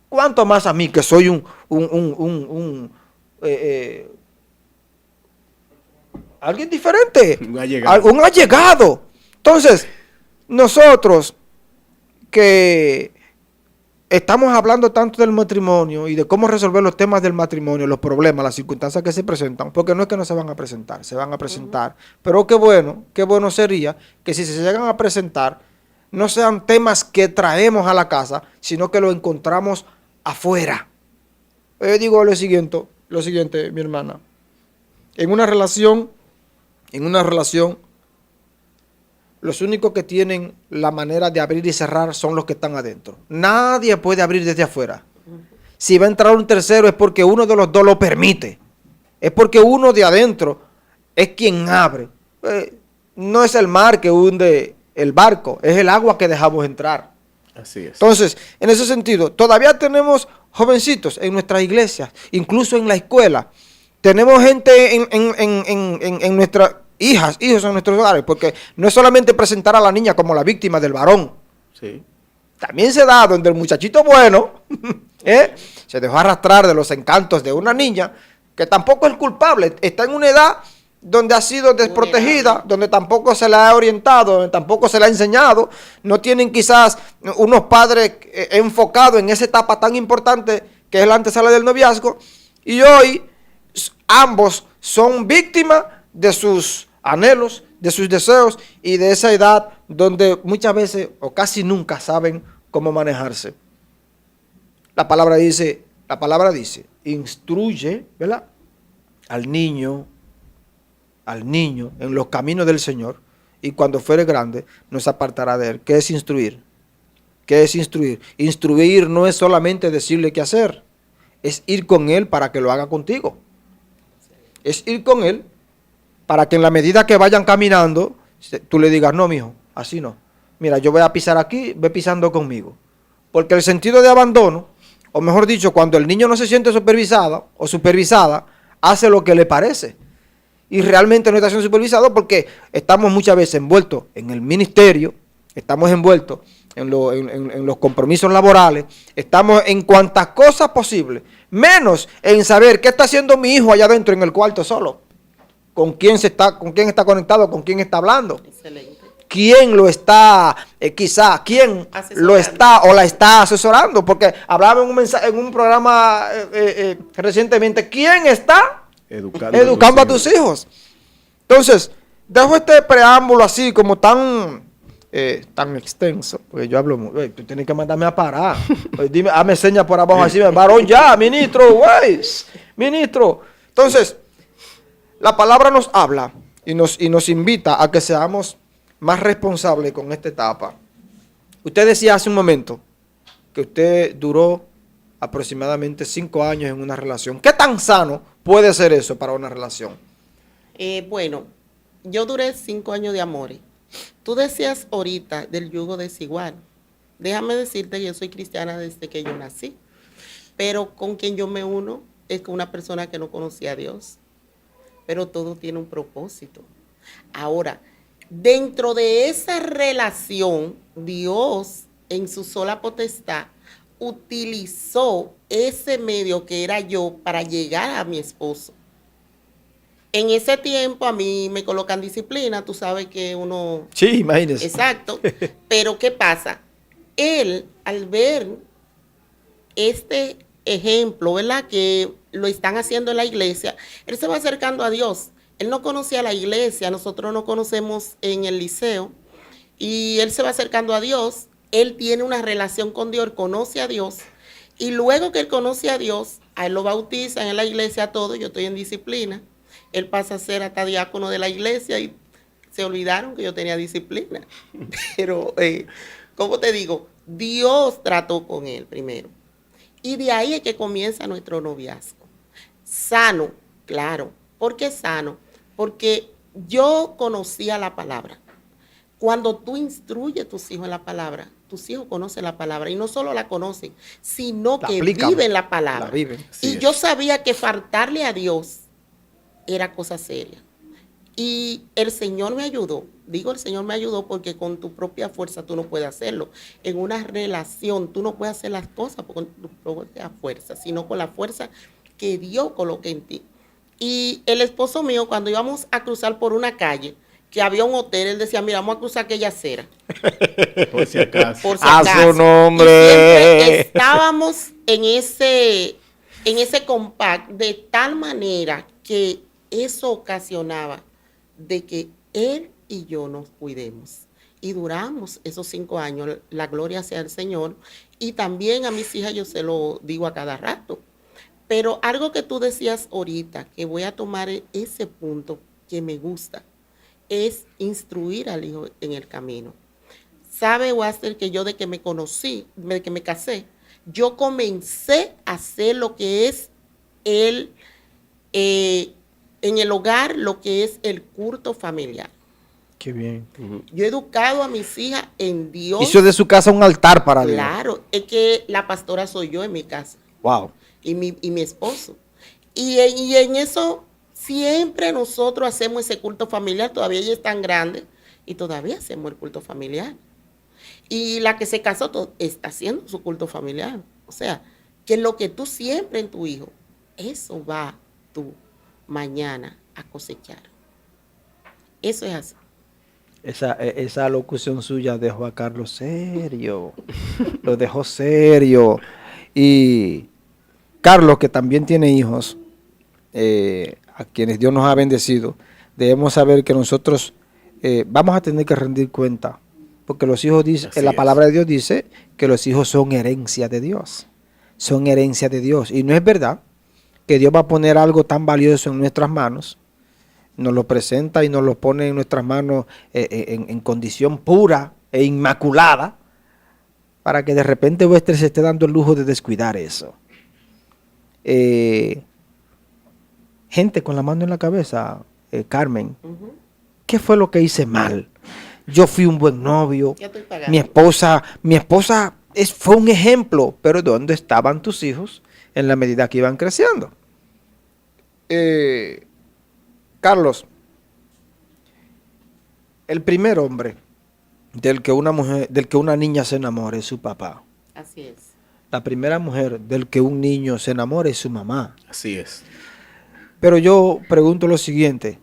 ¿cuánto más a mí que soy alguien diferente? Un allegado. Entonces, nosotros que estamos hablando tanto del matrimonio y de cómo resolver los temas del matrimonio, los problemas, las circunstancias que se presentan, porque no es que no se van a presentar, se van a presentar. Pero qué bueno sería que si se llegan a presentar, no sean temas que traemos a la casa, sino que lo encontramos afuera. Yo digo lo siguiente, mi hermana. En una relación, los únicos que tienen la manera de abrir y cerrar son los que están adentro. Nadie puede abrir desde afuera. Si va a entrar un tercero es porque uno de los dos lo permite. Es porque uno de adentro es quien abre. No es el mar que hunde el barco, es el agua que dejamos entrar. Así es. Entonces, en ese sentido, todavía tenemos jovencitos en nuestras iglesias, incluso en la escuela. Tenemos gente en nuestras hijos en nuestros hogares, porque no es solamente presentar a la niña como la víctima del varón. Sí. También se da donde el muchachito bueno se dejó arrastrar de los encantos de una niña que tampoco es culpable, está en una edad donde ha sido desprotegida, donde tampoco se la ha orientado, donde tampoco se la ha enseñado, no tienen quizás unos padres enfocados en esa etapa tan importante que es la antesala del noviazgo, y hoy ambos son víctimas de sus anhelos, de sus deseos y de esa edad donde muchas veces o casi nunca saben cómo manejarse. La palabra dice, instruye, ¿verdad?, al niño en los caminos del Señor, y cuando fuere grande no se apartará de él. ¿Qué es instruir? Instruir no es solamente decirle qué hacer, es ir con él para que lo haga contigo. Es ir con él para que en la medida que vayan caminando, tú le digas, no, mijo, así no. Mira, yo voy a pisar aquí, ve pisando conmigo. Porque el sentido de abandono, o mejor dicho, cuando el niño no se siente supervisado o supervisada, hace lo que le parece. Y realmente no está siendo supervisado porque estamos muchas veces envueltos en el ministerio, estamos envueltos en los compromisos laborales, estamos en cuantas cosas posibles, menos en saber qué está haciendo mi hijo allá adentro en el cuarto solo, con quién está conectado, con quién está hablando. Excelente. ¿Quién lo está, quién lo está o la está asesorando? Porque hablaba en un programa recientemente, ¿quién está educando a tus hijos? Entonces, dejo este preámbulo así como tan extenso, porque yo hablo muy, tú tienes que mandarme a parar. Dime, hazme señas por abajo, así, varón ya, ministro, ministro. Entonces, la palabra nos habla y nos invita a que seamos más responsable con esta etapa. Usted decía hace un momento que usted duró aproximadamente 5 años en una relación. ¿Qué tan sano puede ser eso para una relación? Bueno, yo duré 5 años de amores. Tú decías ahorita del yugo desigual. Déjame decirte que yo soy cristiana desde que yo nací. Pero con quien yo me uno es con una persona que no conocía a Dios. Pero todo tiene un propósito. Ahora, dentro de esa relación, Dios, en su sola potestad, utilizó ese medio que era yo para llegar a mi esposo. En ese tiempo a mí me colocan disciplina, tú sabes que uno... Sí, imagínese. Exacto. Pero ¿qué pasa? Él, al ver este ejemplo, ¿verdad?, que lo están haciendo en la iglesia, él se va acercando a Dios. Él no conocía la iglesia, nosotros no conocemos en el liceo, y él se va acercando a Dios, él tiene una relación con Dios, conoce a Dios, y luego que él conoce a Dios, a él lo bautizan en la iglesia todo, yo estoy en disciplina, él pasa a ser hasta diácono de la iglesia y se olvidaron que yo tenía disciplina. Pero, ¿cómo te digo? Dios trató con él primero. Y de ahí es que comienza nuestro noviazgo. Sano, claro. ¿Por qué sano? Porque yo conocía la palabra. Cuando tú instruyes a tus hijos en la palabra, tus hijos conocen la palabra y no solo la conocen, sino que viven la palabra. La viven. Y yo sabía que faltarle a Dios era cosa seria. Y el Señor me ayudó. Digo, el Señor me ayudó porque con tu propia fuerza tú no puedes hacerlo. En una relación tú no puedes hacer las cosas con tu propia fuerza, sino con la fuerza que Dios coloque en ti. Y el esposo mío, cuando íbamos a cruzar por una calle, que había un hotel, él decía, mira, vamos a cruzar aquella acera. Por si acaso. Por si A acaso. su nombre. Y siempre estábamos en ese compact de tal manera que eso ocasionaba de que él y yo nos cuidemos. Y duramos esos 5 años, la gloria sea al Señor. Y también a mis hijas yo se lo digo a cada rato. Pero algo que tú decías ahorita, que voy a tomar ese punto que me gusta, es instruir al hijo en el camino. ¿Sabe, Waster, que yo de que me conocí, de que me casé, yo comencé a hacer lo que es en el hogar, lo que es el culto familiar? Qué bien. Yo he educado a mis hijas en Dios. Hizo de su casa un altar para Dios. Claro, es que la pastora soy yo en mi casa. Wow. Y mi esposo. Y en eso siempre nosotros hacemos ese culto familiar. Todavía ella es tan grande y todavía hacemos el culto familiar. Y la que se casó está haciendo su culto familiar. O sea, que lo que tú siempre en tu hijo, eso va tú mañana a cosechar. Eso es así. Esa locución suya dejó a Carlos serio. Lo dejó serio. Y Carlos, que también tiene hijos, a quienes Dios nos ha bendecido, debemos saber que nosotros vamos a tener que rendir cuenta. Porque los hijos dicen, la palabra de Dios dice que los hijos son herencia de Dios. Son herencia de Dios. Y no es verdad que Dios va a poner algo tan valioso en nuestras manos, nos lo presenta y nos lo pone en nuestras manos en condición pura e inmaculada, para que de repente usted se esté dando el lujo de descuidar eso. Gente con la mano en la cabeza, Carmen, ¿qué fue lo que hice mal? Yo fui un buen novio, mi esposa fue un ejemplo, pero ¿dónde estaban tus hijos en la medida que iban creciendo? Carlos, el primer hombre del que una niña se enamore es su papá. Así es. La primera mujer del que un niño se enamore es su mamá. Así es. Pero yo pregunto lo siguiente.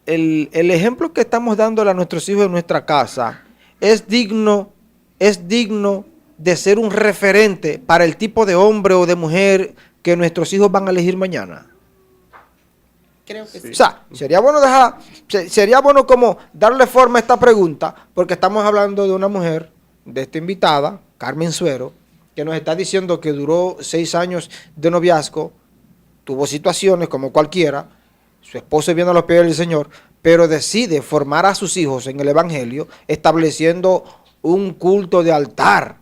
El ejemplo que estamos dándole a nuestros hijos en nuestra casa es digno de ser un referente para el tipo de hombre o de mujer que nuestros hijos van a elegir mañana. Creo que sí. O sea, sería bueno como darle forma a esta pregunta, porque estamos hablando de una mujer, de esta invitada, Carmen Suero, que nos está diciendo que duró 6 años de noviazgo, tuvo situaciones como cualquiera, su esposo viene a los pies del Señor, pero decide formar a sus hijos en el Evangelio, estableciendo un culto de altar.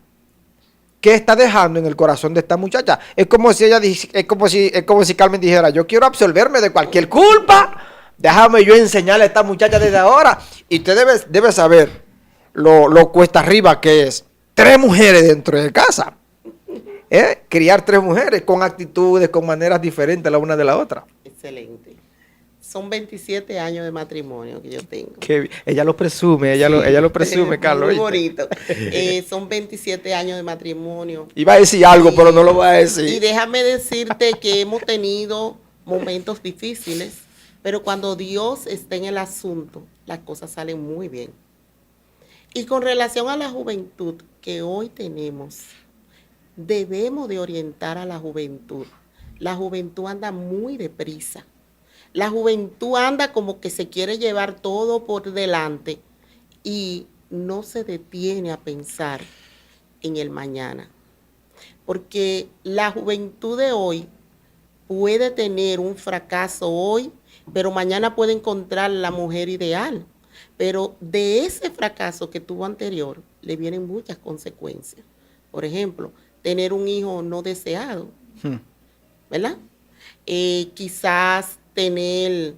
¿Qué está dejando en el corazón de esta muchacha? Es como si Carmen dijera, yo quiero absolverme de cualquier culpa, déjame yo enseñarle a esta muchacha desde ahora. Y usted debe saber lo cuesta arriba que es 3 mujeres dentro de casa. Criar 3 mujeres con actitudes, con maneras diferentes la una de la otra. Excelente. Son 27 años de matrimonio que yo tengo. Ella lo presume, ella lo presume, Carlos. Muy bonito. Son 27 años de matrimonio. Iba a decir algo, pero no lo voy a decir. Y déjame decirte que hemos tenido momentos difíciles, pero cuando Dios está en el asunto, las cosas salen muy bien. Y con relación a la juventud que hoy tenemos, debemos de orientar a la juventud. La juventud anda muy deprisa. La juventud anda como que se quiere llevar todo por delante y no se detiene a pensar en el mañana. Porque la juventud de hoy puede tener un fracaso hoy, pero mañana puede encontrar la mujer ideal. Pero de ese fracaso que tuvo anterior, le vienen muchas consecuencias. Por ejemplo, tener un hijo no deseado, ¿verdad? Quizás tener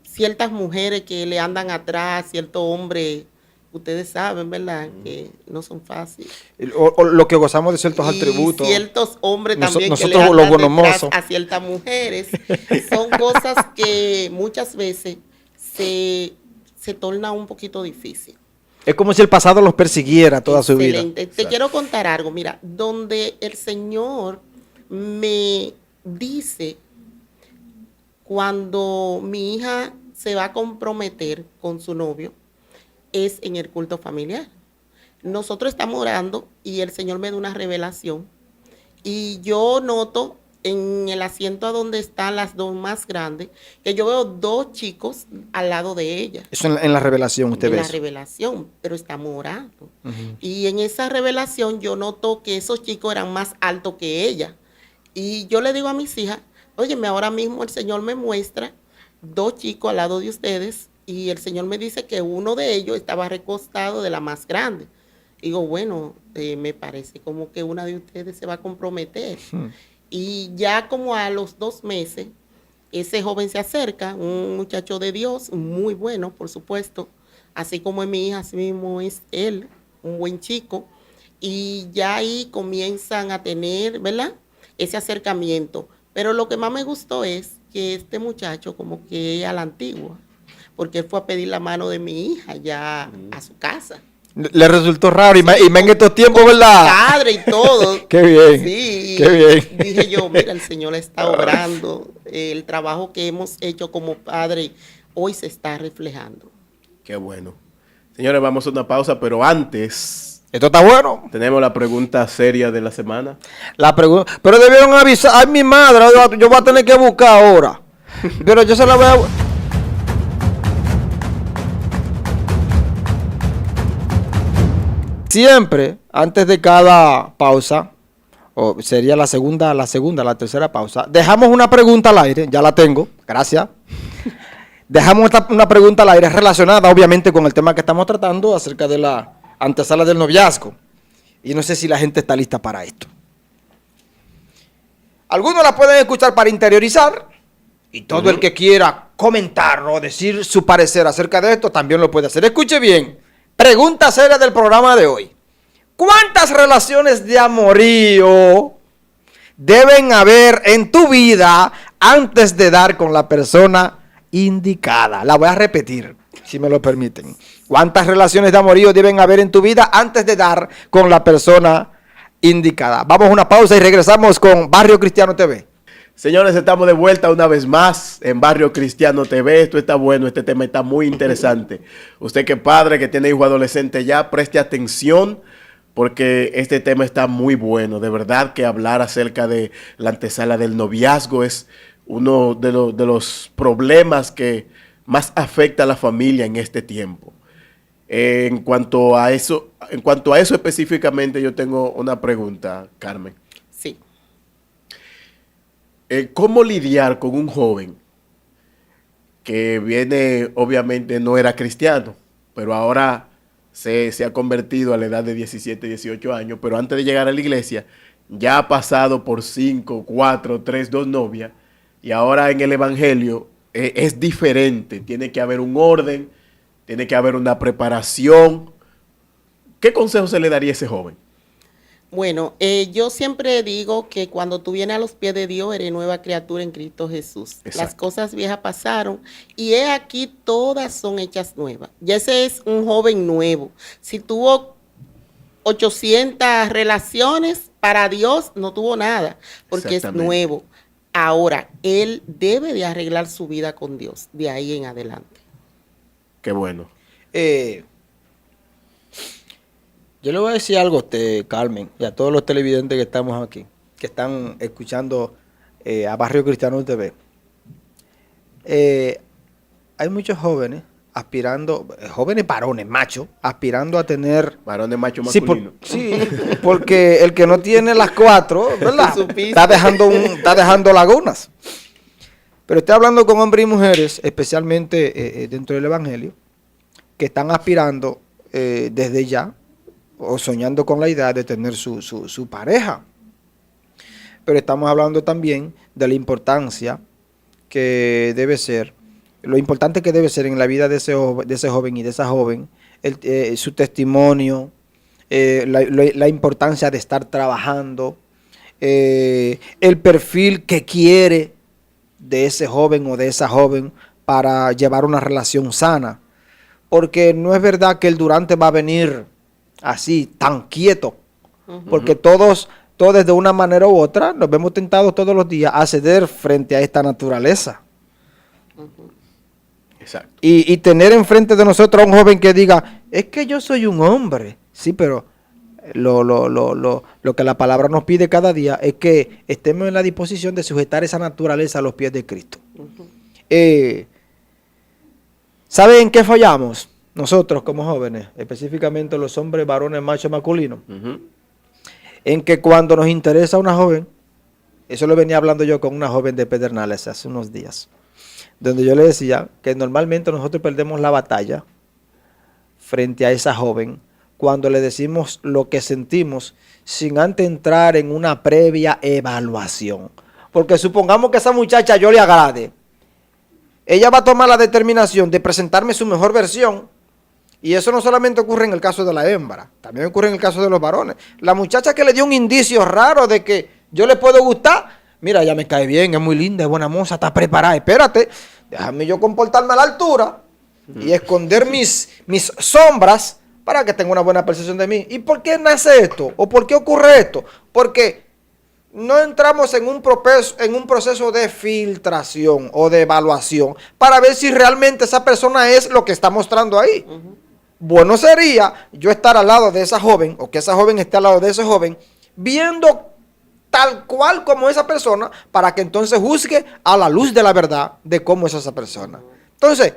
ciertas mujeres que le andan atrás, ciertos hombres, ustedes saben, ¿verdad? Que no son fáciles. O lo que gozamos de ciertos atributos. Ciertos hombres también nosotros que le los andan detrás bonomosos a ciertas mujeres. Son cosas que muchas veces se torna un poquito difícil. Es como si el pasado los persiguiera toda su vida. Te quiero contar algo, mira, donde el Señor me dice, cuando mi hija se va a comprometer con su novio, es en el culto familiar. Nosotros estamos orando y el Señor me da una revelación y yo noto en el asiento a donde están las 2 más grandes, que yo veo 2 chicos al lado de ella. Eso en la revelación usted ve. En la revelación, pero estamos orando. Y en esa revelación yo noto que esos chicos eran más altos que ella. Y yo le digo a mis hijas, óyeme, ahora mismo el Señor me muestra 2 chicos al lado de ustedes y el Señor me dice que uno de ellos estaba recostado de la más grande. Digo, bueno, me parece como que una de ustedes se va a comprometer. Y ya como a los 2 meses, ese joven se acerca, un muchacho de Dios, muy bueno, por supuesto, así como es mi hija, así mismo es él, un buen chico, y ya ahí comienzan a tener, ¿verdad?, ese acercamiento. Pero lo que más me gustó es que este muchacho como que es a la antigua, porque él fue a pedir la mano de mi hija ya a su casa. Le resultó raro y más en estos tiempos, ¿verdad? Padre y todo. Qué bien. Sí. Qué bien. Dije yo, mira, el Señor está obrando. El trabajo que hemos hecho como padre hoy se está reflejando. Qué bueno. Señores, vamos a una pausa, pero antes... Esto está bueno. Tenemos la pregunta seria de la semana. Pero debieron avisar. Ay, mi madre, yo voy a tener que buscar ahora. Pero yo se la voy a... Siempre, antes de cada pausa, o sería la tercera pausa, dejamos una pregunta al aire, ya la tengo, gracias. Dejamos una pregunta al aire relacionada, obviamente, con el tema que estamos tratando acerca de la antesala del noviazgo. Y no sé si la gente está lista para esto. Algunos la pueden escuchar para interiorizar, y todo el que quiera comentar o decir su parecer acerca de esto también lo puede hacer. Escuche bien. Pregunta seria del programa de hoy. ¿Cuántas relaciones de amorío deben haber en tu vida antes de dar con la persona indicada? La voy a repetir. si me lo permiten. ¿Cuántas relaciones de amorío deben haber en tu vida antes de dar con la persona indicada? Vamos a una pausa y regresamos con Barrio Cristiano TV. Señores, estamos de vuelta una vez más en Barrio Cristiano TV. Esto está bueno, este tema está muy interesante. Usted que es padre, que tiene hijo adolescente ya, preste atención porque este tema está muy bueno. De verdad que hablar acerca de la antesala del noviazgo es uno de los problemas que más afecta a la familia en este tiempo. En cuanto a eso específicamente, yo tengo una pregunta, Carmen. Sí. ¿Cómo lidiar con un joven que viene, obviamente no era cristiano, pero ahora se ha convertido a la edad de 17, 18 años, pero antes de llegar a la iglesia ya ha pasado por 5, 4, 3, 2 novias, y ahora en el evangelio es diferente, tiene que haber un orden, tiene que haber una preparación? ¿Qué consejo se le daría a ese joven? Bueno, yo siempre digo que cuando tú vienes a los pies de Dios, eres nueva criatura en Cristo Jesús. Exacto. Las cosas viejas pasaron y he aquí todas son hechas nuevas. Ya ese es un joven nuevo. Si tuvo 800 relaciones, para Dios no tuvo nada, porque es nuevo. Ahora, él debe de arreglar su vida con Dios, de ahí en adelante. Qué bueno. Yo le voy a decir algo a usted, Carmen, y a todos los televidentes que estamos aquí, que están escuchando a Barrio Cristiano TV. Hay muchos jóvenes aspirando, jóvenes varones, machos, aspirando a tener... Varones machos Sí, masculinos. sí, porque el que no tiene las 4, ¿verdad? Está dejando lagunas. Pero estoy hablando con hombres y mujeres, especialmente dentro del Evangelio, que están aspirando desde ya, o soñando con la idea de tener su pareja. Pero estamos hablando también de la importancia que debe ser, lo importante que debe ser en la vida de ese joven y de esa joven, su testimonio, la importancia de estar trabajando, el perfil que quiere de ese joven o de esa joven para llevar una relación sana. Porque no es verdad que el durante va a venir así, tan quieto, porque todos de una manera u otra nos vemos tentados todos los días a ceder frente a esta naturaleza. Exacto. Y tener enfrente de nosotros a un joven que diga, es que yo soy un hombre. Sí, pero lo que la palabra nos pide cada día es que estemos en la disposición de sujetar esa naturaleza a los pies de Cristo. ¿Saben en qué fallamos? Nosotros como jóvenes, específicamente los hombres, varones, machos, masculinos, en que cuando nos interesa una joven, eso lo venía hablando yo con una joven de Pedernales hace unos días, donde yo le decía que normalmente nosotros perdemos la batalla frente a esa joven cuando le decimos lo que sentimos sin antes entrar en una previa evaluación. Porque supongamos que a esa muchacha yo le agrade, ella va a tomar la determinación de presentarme su mejor versión. Y eso no solamente ocurre en el caso de la hembra, también ocurre en el caso de los varones. La muchacha que le dio un indicio raro de que yo le puedo gustar, mira, ella me cae bien, es muy linda, es buena moza, está preparada. Espérate, déjame yo comportarme a la altura y esconder mis sombras para que tenga una buena percepción de mí. ¿Y por qué nace esto? ¿O por qué ocurre esto? Porque no entramos en un proceso de filtración o de evaluación para ver si realmente esa persona es lo que está mostrando ahí. Bueno sería yo estar al lado de esa joven o que esa joven esté al lado de ese joven viendo tal cual como esa persona para que entonces juzgue a la luz de la verdad de cómo es esa persona. Entonces,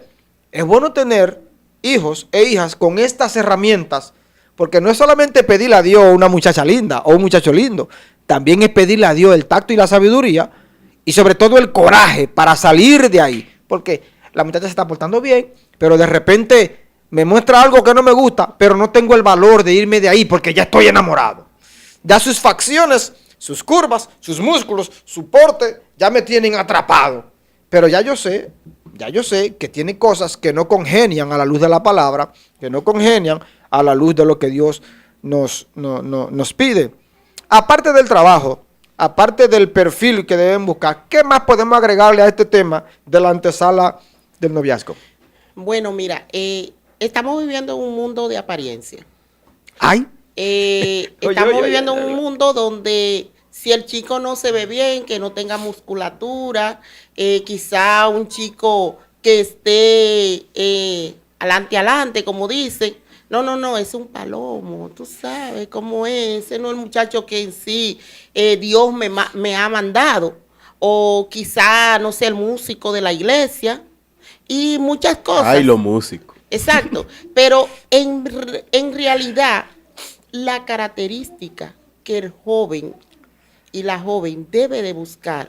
es bueno tener hijos e hijas con estas herramientas porque no es solamente pedirle a Dios una muchacha linda o un muchacho lindo, también es pedirle a Dios el tacto y la sabiduría y sobre todo el coraje para salir de ahí. Porque la muchacha se está portando bien, pero de repente me muestra algo que no me gusta, pero no tengo el valor de irme de ahí porque ya estoy enamorado. Ya sus facciones, sus curvas, sus músculos, su porte, ya me tienen atrapado. Pero ya yo sé que tiene cosas que no congenian a la luz de la palabra, que no congenian a la luz de lo que Dios nos pide. Aparte del trabajo, aparte del perfil que deben buscar, ¿qué más podemos agregarle a este tema de la antesala del noviazgo? Bueno, mira, estamos viviendo en un mundo de apariencia. Ay. Estamos viviendo en un mundo donde si el chico no se ve bien, que no tenga musculatura, quizá un chico que esté adelante, como dicen. No, es un palomo, tú sabes cómo es. Ese no es el muchacho que en sí Dios me ha mandado. O quizá, no sé, el músico de la iglesia. Y muchas cosas. Ay, los músicos. Exacto. Pero en realidad, la característica que el joven y la joven debe de buscar,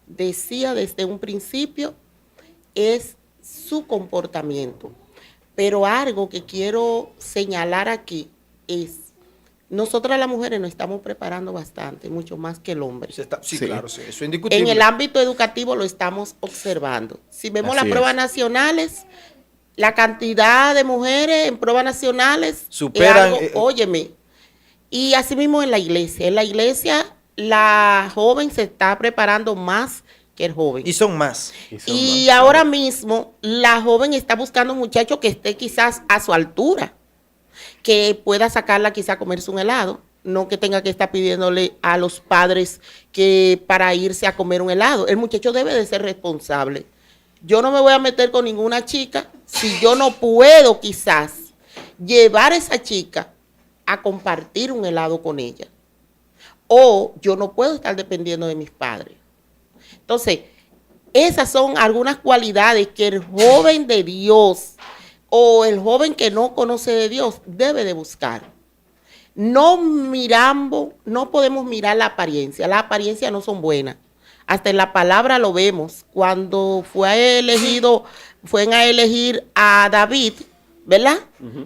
decía desde un principio, es su comportamiento. Pero algo que quiero señalar aquí es, nosotras las mujeres nos estamos preparando bastante, mucho más que el hombre. Sí, claro, sí, eso es indiscutible. En el ámbito educativo lo estamos observando. Si vemos Así las pruebas nacionales, la cantidad de mujeres en pruebas nacionales superan. Óyeme. Y así mismo en la iglesia la joven se está preparando más que el joven. Y son más. Y ahora mismo la joven está buscando un muchacho que esté quizás a su altura, que pueda sacarla quizás a comerse un helado, no que tenga que estar pidiéndole a los padres que para irse a comer un helado. El muchacho debe de ser responsable. Yo no me voy a meter con ninguna chica si yo no puedo quizás llevar a esa chica a compartir un helado con ella. O yo no puedo estar dependiendo de mis padres. Entonces, esas son algunas cualidades que el joven de Dios o el joven que no conoce de Dios debe de buscar. No podemos mirar la apariencia. Las apariencias no son buenas. Hasta en la palabra lo vemos. Cuando fueron a elegir a David, ¿verdad?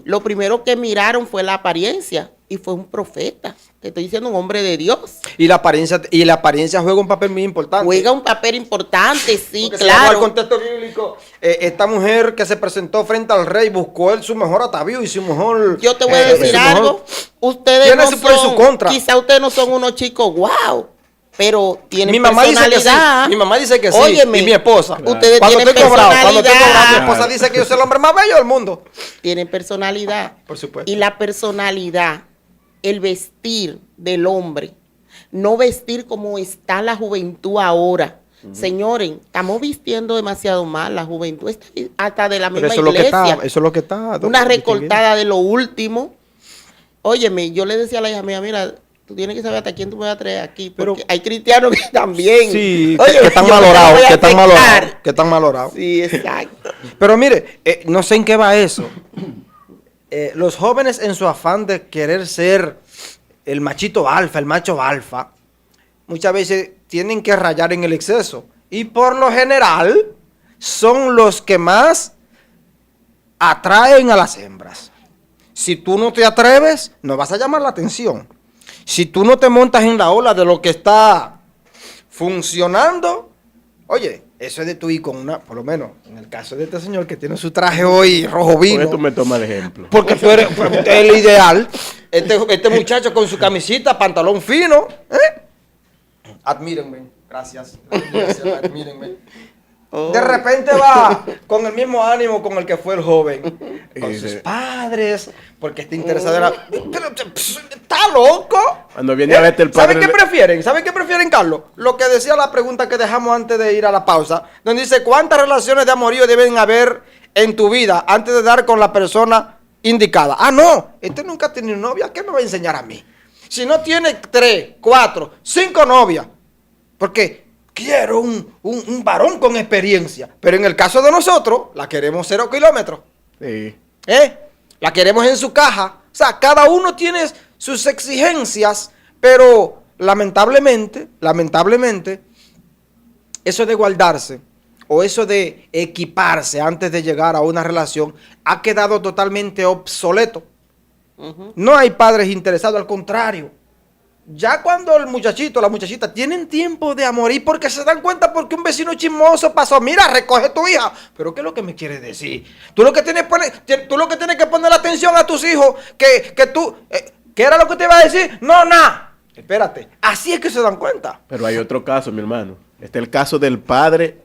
Lo primero que miraron fue la apariencia y fue un profeta. Te estoy diciendo un hombre de Dios. Y la apariencia juega un papel muy importante. Juega un papel importante, sí, porque claro. En el contexto bíblico, esta mujer que se presentó frente al rey buscó él su mejor atavío y su mejor. Yo te voy a decir algo. Ustedes tiene no su pro y su contra. Quizá ustedes no son unos chicos wow, pero tienen mi mamá personalidad. Dice que sí. Mi mamá dice que sí. Óyeme, y mi esposa. Ustedes Cuando tienen estoy cobrado, personalidad. mi esposa dice que yo soy el hombre más bello del mundo. Tienen personalidad. Por supuesto. Y la personalidad, el vestir del hombre, no vestir como está la juventud ahora. Señores, estamos vistiendo demasiado mal la juventud, hasta de la misma iglesia. Eso es lo que está. Una recortada de lo último. Óyeme, yo le decía a la hija mía, mira, tú tienes que saber hasta quién tú me vas a traer aquí, porque hay cristianos que también. Sí, oye, que están malorados, Sí, exacto. Pero mire, no sé en qué va eso. Los jóvenes en su afán de querer ser el machito alfa, el macho alfa, muchas veces tienen que rayar en el exceso. Y por lo general son los que más atraen a las hembras. Si tú no te atreves, no vas a llamar la atención. Si tú no te montas en la ola de lo que está funcionando, oye, eso es de tu ir con una, por lo menos en el caso de este señor que tiene su traje hoy rojo vino. ¿Por qué tú me tomas de ejemplo? Porque tú eres el ideal. Este muchacho con su camisita, pantalón fino. Admírenme. Gracias, admírenme. Oh. De repente va con el mismo ánimo con el que fue el joven. Con sus padres, porque está interesado en la... Pero, ¿está loco? Cuando viene a verte el padre... ¿Saben qué prefieren? ¿Saben qué prefieren, Carlos? Lo que decía la pregunta que dejamos antes de ir a la pausa, donde dice, ¿cuántas relaciones de amorío deben haber en tu vida antes de dar con la persona indicada? Ah, no, este nunca ha tenido novia, ¿qué me va a enseñar a mí? Si no tiene 3, 4, 5 novias, porque... quiero un varón con experiencia. Pero en el caso de nosotros, la queremos 0 kilómetros. Sí. La queremos en su caja. O sea, cada uno tiene sus exigencias, pero lamentablemente, eso de guardarse o eso de equiparse antes de llegar a una relación ha quedado totalmente obsoleto. No hay padres interesados, al contrario. Ya cuando el muchachito, la muchachita tienen tiempo de amorir porque se dan cuenta porque un vecino chismoso pasó, mira, recoge tu hija. Pero ¿qué es lo que me quieres decir? Tú lo que tienes que poner atención a tus hijos, que tú, ¿qué era lo que te iba a decir? No, nada. Espérate, así es que se dan cuenta. Pero hay otro caso, mi hermano. Este es el caso del padre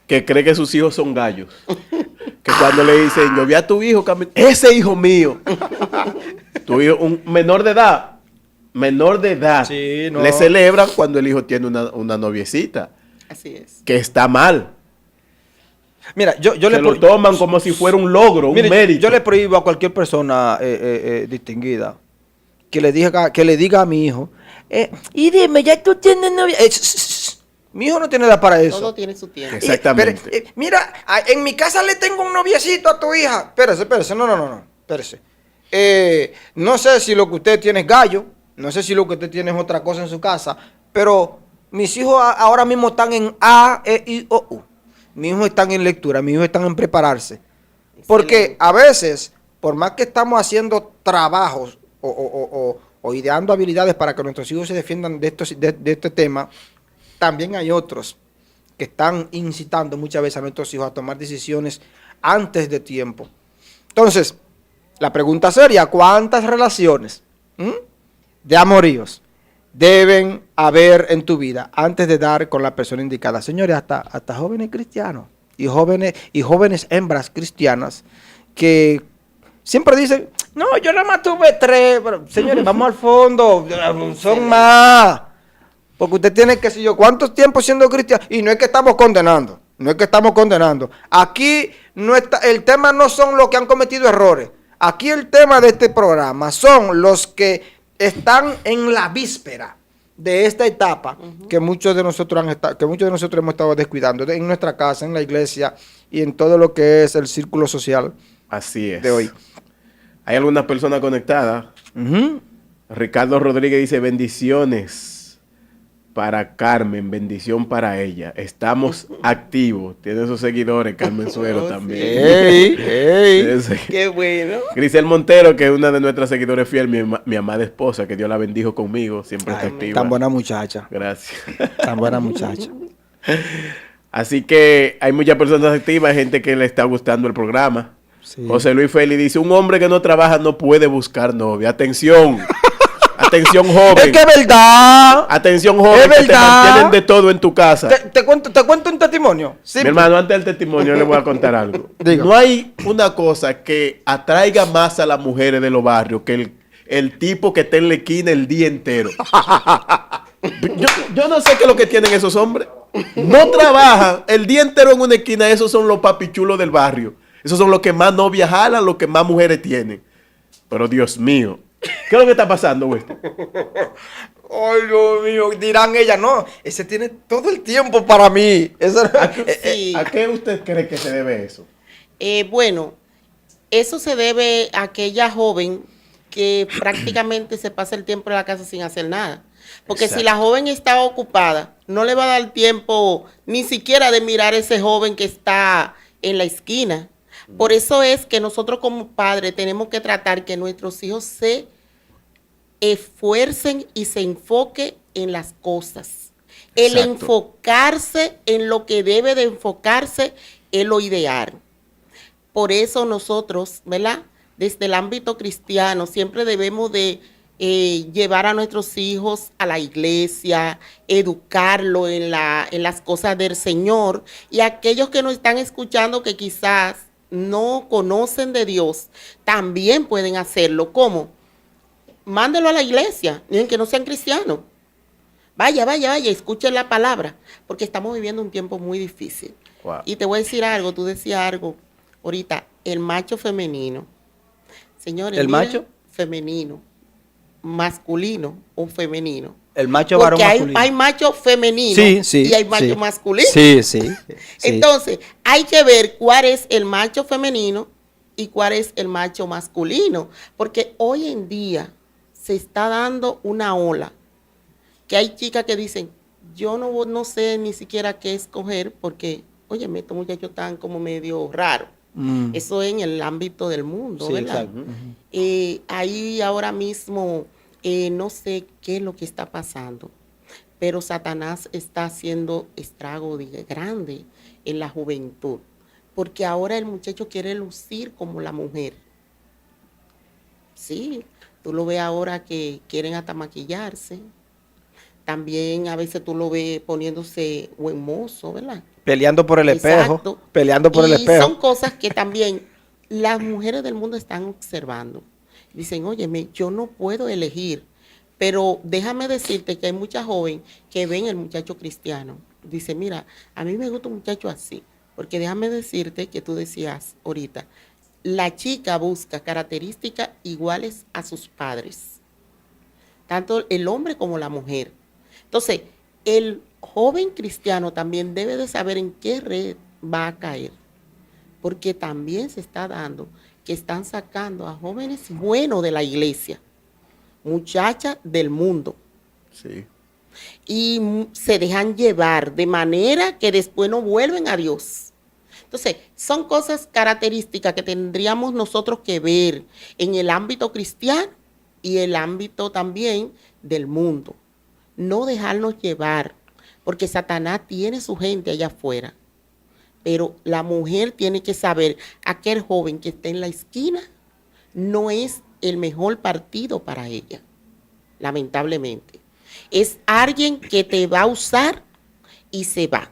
que cree que sus hijos son gallos. Que cuando le dicen, yo vi a tu hijo, ese hijo mío. Tu hijo, un menor de edad, Sí, no. le celebran cuando el hijo tiene una noviecita, Así es. que está mal. Mira, yo Se le lo toman como si fuera un logro, un Mire, mérito. yo le prohíbo a cualquier persona distinguida que le diga a mi hijo, y dime, ya tú tienes novia. Mi hijo no tiene edad para eso. Todo tiene su tiempo. Exactamente. Mira, en mi casa le tengo un noviecito a tu hija. Espérese, no, espérese. No sé si lo que usted tiene es gallo, no sé si lo que usted tiene es otra cosa en su casa, pero mis hijos ahora mismo están en A, E, I, O, U. Mis hijos están en lectura, mis hijos están en prepararse. Porque a veces, por más que estamos haciendo trabajos o ideando habilidades para que nuestros hijos se defiendan de este tema, también hay otros que están incitando muchas veces a nuestros hijos a tomar decisiones antes de tiempo. Entonces, la pregunta sería, ¿cuántas relaciones de amoríos deben haber en tu vida antes de dar con la persona indicada? Señores, hasta jóvenes cristianos y jóvenes hembras cristianas que siempre dicen, no, yo nada más tuve 3, pero señores, vamos al fondo, son más. Porque usted tiene que, si yo, ¿cuántos tiempos siendo cristiano? Y no es que estamos condenando, Aquí el tema no son los que han cometido errores. Aquí el tema de este programa son los que están en la víspera de esta etapa que muchos de nosotros hemos estado descuidando en nuestra casa, en la iglesia y en todo lo que es el círculo social. Así es. De hoy. Hay algunas personas conectadas. Ricardo Rodríguez dice, bendiciones para Carmen, bendición para ella. Estamos activos. Tiene sus seguidores, Carmen Suero también. ¡Ey! Qué bueno. Grisel Montero, que es una de nuestras seguidores fiel, mi amada esposa, que Dios la bendijo conmigo, siempre está activa. Tan buena muchacha. Gracias. Tan buena muchacha. Así que hay muchas personas activas, hay gente que le está gustando el programa. Sí. José Luis Félix dice, un hombre que no trabaja no puede buscar novia. Atención. Atención, joven. Es que es verdad. Atención, joven, Es que te verdad. mantienen de todo en tu casa. Te cuento un testimonio. Sí. Mi hermano, antes del testimonio le voy a contar algo. Diga. No hay una cosa que atraiga más a las mujeres de los barrios que el tipo que está en la esquina el día entero. Yo no sé qué es lo que tienen esos hombres. No trabajan el día entero en una esquina. Esos son los papichulos del barrio. Esos son los que más novias jalan, los que más mujeres tienen. Pero Dios mío, ¿qué es lo que está pasando, güey? Ay, Dios mío, dirán ellas, no, ese tiene todo el tiempo para mí. Eso, Sí. ¿A qué usted cree que se debe eso? Bueno, eso se debe a aquella joven que prácticamente se pasa el tiempo en la casa sin hacer nada. Porque Exacto. si la joven está ocupada, no le va a dar tiempo ni siquiera de mirar a ese joven que está en la esquina. Por eso es que nosotros como padres tenemos que tratar que nuestros hijos se esfuercen y se enfoquen en las cosas. El Exacto. enfocarse en lo que debe de enfocarse es lo ideal. Por eso nosotros, ¿verdad? Desde el ámbito cristiano siempre debemos de llevar a nuestros hijos a la iglesia, educarlo en las cosas del Señor. Y aquellos que nos están escuchando que quizás no conocen de Dios, también pueden hacerlo. ¿Cómo? Mándelo a la iglesia, ni que no sean cristianos. Vaya, escuchen la palabra, porque estamos viviendo un tiempo muy difícil. Wow. Y te voy a decir algo, tú decías algo ahorita, el macho femenino. Señores, ¿El miren, macho? femenino, masculino o femenino. el macho varón Porque masculino. hay macho femenino Sí, y hay macho masculino. Sí. Entonces, hay que ver cuál es el macho femenino y cuál es el macho masculino. Porque hoy en día se está dando una ola que hay chicas que dicen, yo no sé ni siquiera qué escoger porque, oye, estos muchachos están como medio raros. Eso en el ámbito del mundo, Sí, ¿verdad? exacto. Ahí ahora mismo no sé qué es lo que está pasando, pero Satanás está haciendo estrago grande en la juventud, porque ahora el muchacho quiere lucir como la mujer. Sí, tú lo ves ahora que quieren hasta maquillarse, También a veces tú lo ves poniéndose buen mozo, ¿verdad? Peleando por el espejo. Exacto. Peleando por el Y espejo. son cosas que también las mujeres del mundo están observando. Dicen, óyeme, yo no puedo elegir, pero déjame decirte que hay muchas jóvenes que ven el muchacho cristiano. Dice, mira, a mí me gusta un muchacho así, porque déjame decirte que tú decías ahorita, la chica busca características iguales a sus padres, tanto el hombre como la mujer. Entonces, el joven cristiano también debe de saber en qué red va a caer, porque también se está dando que están sacando a jóvenes buenos de la iglesia, muchachas del mundo, Sí. y se dejan llevar de manera que después no vuelven a Dios. Entonces, son cosas características que tendríamos nosotros que ver en el ámbito cristiano y el ámbito también del mundo. No dejarnos llevar, porque Satanás tiene su gente allá afuera. Pero la mujer tiene que saber, aquel joven que está en la esquina no es el mejor partido para ella, lamentablemente. Es alguien que te va a usar y se va.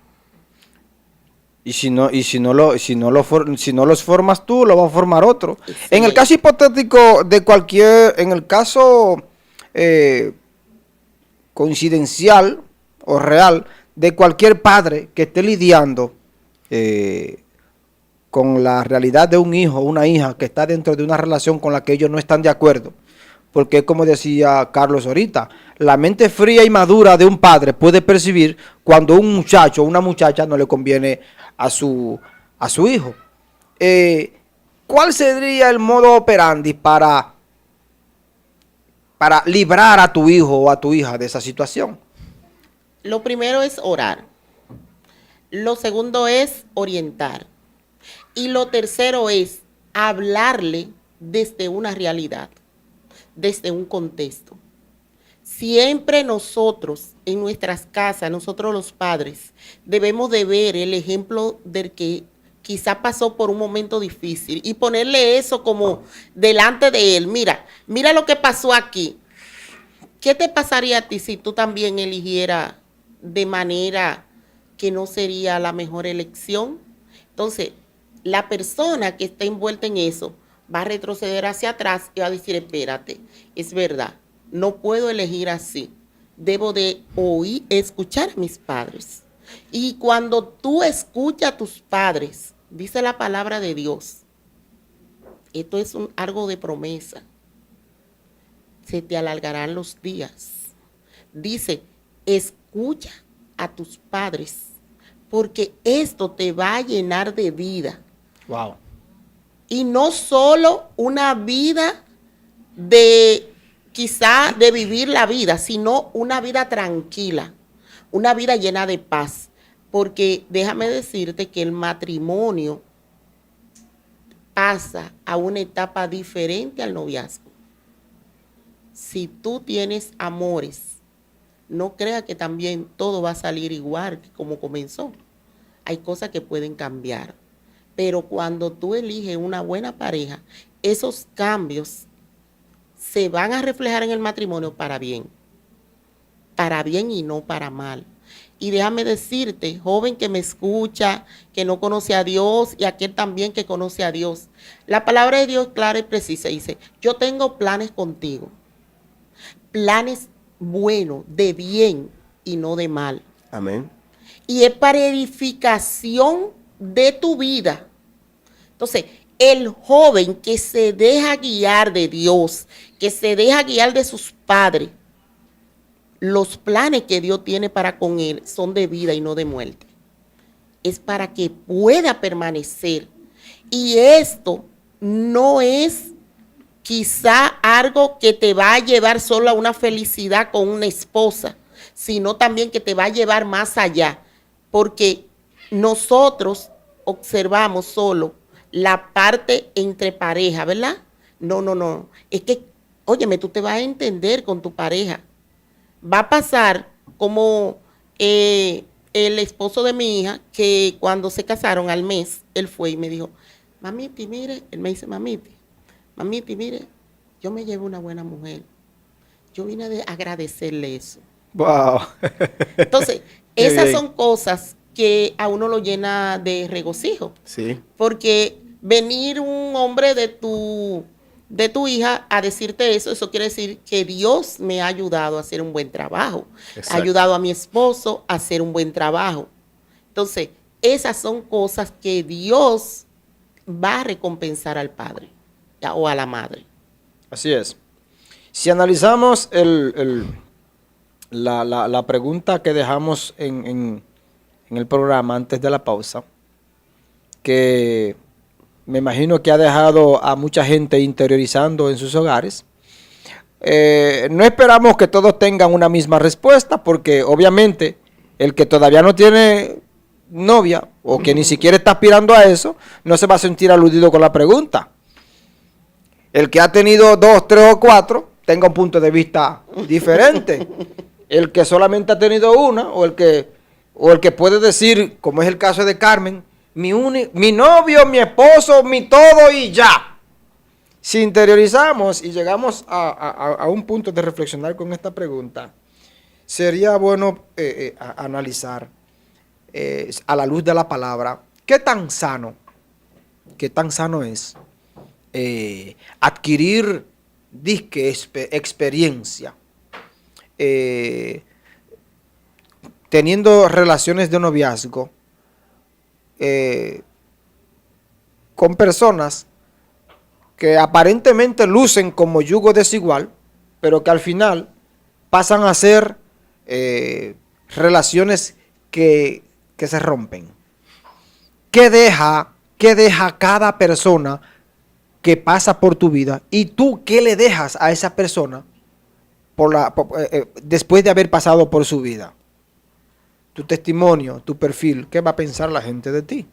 Y si no los formas tú, lo va a formar otro. Sí. En el caso hipotético de en el caso coincidencial o real de cualquier padre que esté lidiando con la realidad de un hijo o una hija que está dentro de una relación con la que ellos no están de acuerdo. Porque como decía Carlos ahorita, la mente fría y madura de un padre puede percibir cuando un muchacho o una muchacha no le conviene a su hijo. ¿Cuál sería el modo operandi para librar a tu hijo o a tu hija de esa situación? Lo primero es orar. Lo segundo es orientar. Y lo tercero es hablarle desde una realidad, desde un contexto. Siempre nosotros, en nuestras casas, nosotros los padres, debemos de ver el ejemplo del que quizá pasó por un momento difícil y ponerle eso como delante de él. Mira lo que pasó aquí. ¿Qué te pasaría a ti si tú también eligieras de manera que no sería la mejor elección? Entonces, la persona que está envuelta en eso va a retroceder hacia atrás y va a decir, espérate, es verdad, no puedo elegir así. Debo de escuchar a mis padres. Y cuando tú escuchas a tus padres, dice la palabra de Dios, esto es algo de promesa, se te alargarán los días. Dice, escucha a tus padres, porque esto te va a llenar de vida. Wow. Y no solo una vida de quizá de vivir la vida, sino una vida tranquila, una vida llena de paz. Porque déjame decirte que el matrimonio pasa a una etapa diferente al noviazgo. Si tú tienes amores, no creas que también todo va a salir igual que como comenzó. Hay cosas que pueden cambiar. Pero cuando tú eliges una buena pareja, esos cambios se van a reflejar en el matrimonio para bien y no para mal. Y déjame decirte, joven que me escucha, que no conoce a Dios y aquel también que conoce a Dios, la palabra de Dios clara y precisa dice, yo tengo planes contigo, planes buenos, de bien y no de mal. Amén. Y es para edificación de tu vida. Entonces, el joven que se deja guiar de Dios, que se deja guiar de sus padres, los planes que Dios tiene para con él son de vida y no de muerte. Es para que pueda permanecer. Y esto no es quizá algo que te va a llevar solo a una felicidad con una esposa, sino también que te va a llevar más allá. Porque nosotros observamos solo la parte entre pareja, ¿verdad? No. Es que, óyeme, tú te vas a entender con tu pareja. Va a pasar como el esposo de mi hija, que cuando se casaron al mes, él fue y me dijo, mamiti, mire, él me dice, mamiti, mire, yo me llevo una buena mujer. Yo vine a agradecerle eso. Wow. Entonces, Qué esas bien. son cosas que a uno lo llena de regocijo. Sí. Porque venir un hombre de tu hija a decirte eso quiere decir que Dios me ha ayudado a hacer un buen trabajo. Exacto. Ha ayudado a mi esposo a hacer un buen trabajo. Entonces, esas son cosas que Dios va a recompensar al padre o a la madre. Así es. Si analizamos la pregunta que dejamos en el programa antes de la pausa, que me imagino que ha dejado a mucha gente interiorizando en sus hogares, no esperamos que todos tengan una misma respuesta, porque obviamente el que todavía no tiene novia o que ni siquiera está aspirando a eso, no se va a sentir aludido con la pregunta. El que ha tenido 2, 3 o 4 tenga un punto de vista diferente. El que solamente ha tenido una, o el que puede decir, como es el caso de Carmen, mi novio, mi esposo, mi todo y ya. Si interiorizamos y llegamos a un punto de reflexionar con esta pregunta, sería bueno analizar a la luz de la palabra qué tan sano es adquirir disque experiencia teniendo relaciones de noviazgo con personas que aparentemente lucen como yugo desigual, pero que al final pasan a ser relaciones que se rompen. ¿Qué deja cada persona que pasa por tu vida? ¿Y tú qué le dejas a esa persona después de haber pasado por su vida? Tu testimonio, tu perfil, ¿qué va a pensar la gente de ti?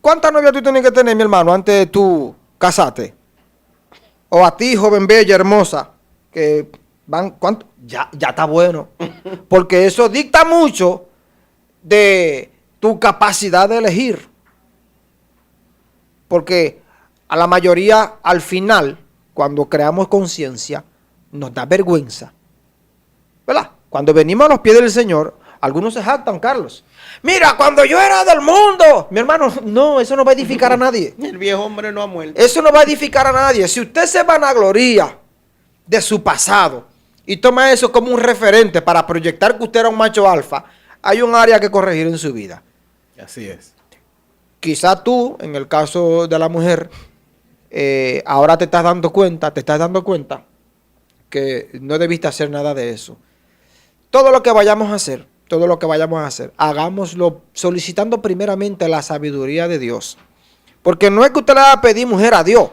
¿Cuántas novias tú tienes que tener, mi hermano, antes de tú casarte? O a ti, joven bella, hermosa, que van, ¿cuánto? Ya está bueno. Porque eso dicta mucho de tu capacidad de elegir. Porque a la mayoría, al final, cuando creamos conciencia, nos da vergüenza. ¿Verdad? Cuando venimos a los pies del Señor, algunos se jactan, Carlos. Mira, cuando yo era del mundo, mi hermano, no, eso no va a edificar a nadie. El viejo hombre no ha muerto. Eso no va a edificar a nadie. Si usted se vanagloria de su pasado y toma eso como un referente para proyectar que usted era un macho alfa, hay un área que corregir en su vida. Así es. Quizá tú, en el caso de la mujer, ahora te estás dando cuenta que no debiste hacer nada de eso. Todo lo que vayamos a hacer, hagámoslo solicitando primeramente la sabiduría de Dios. Porque no es que usted le va a pedir mujer a Dios,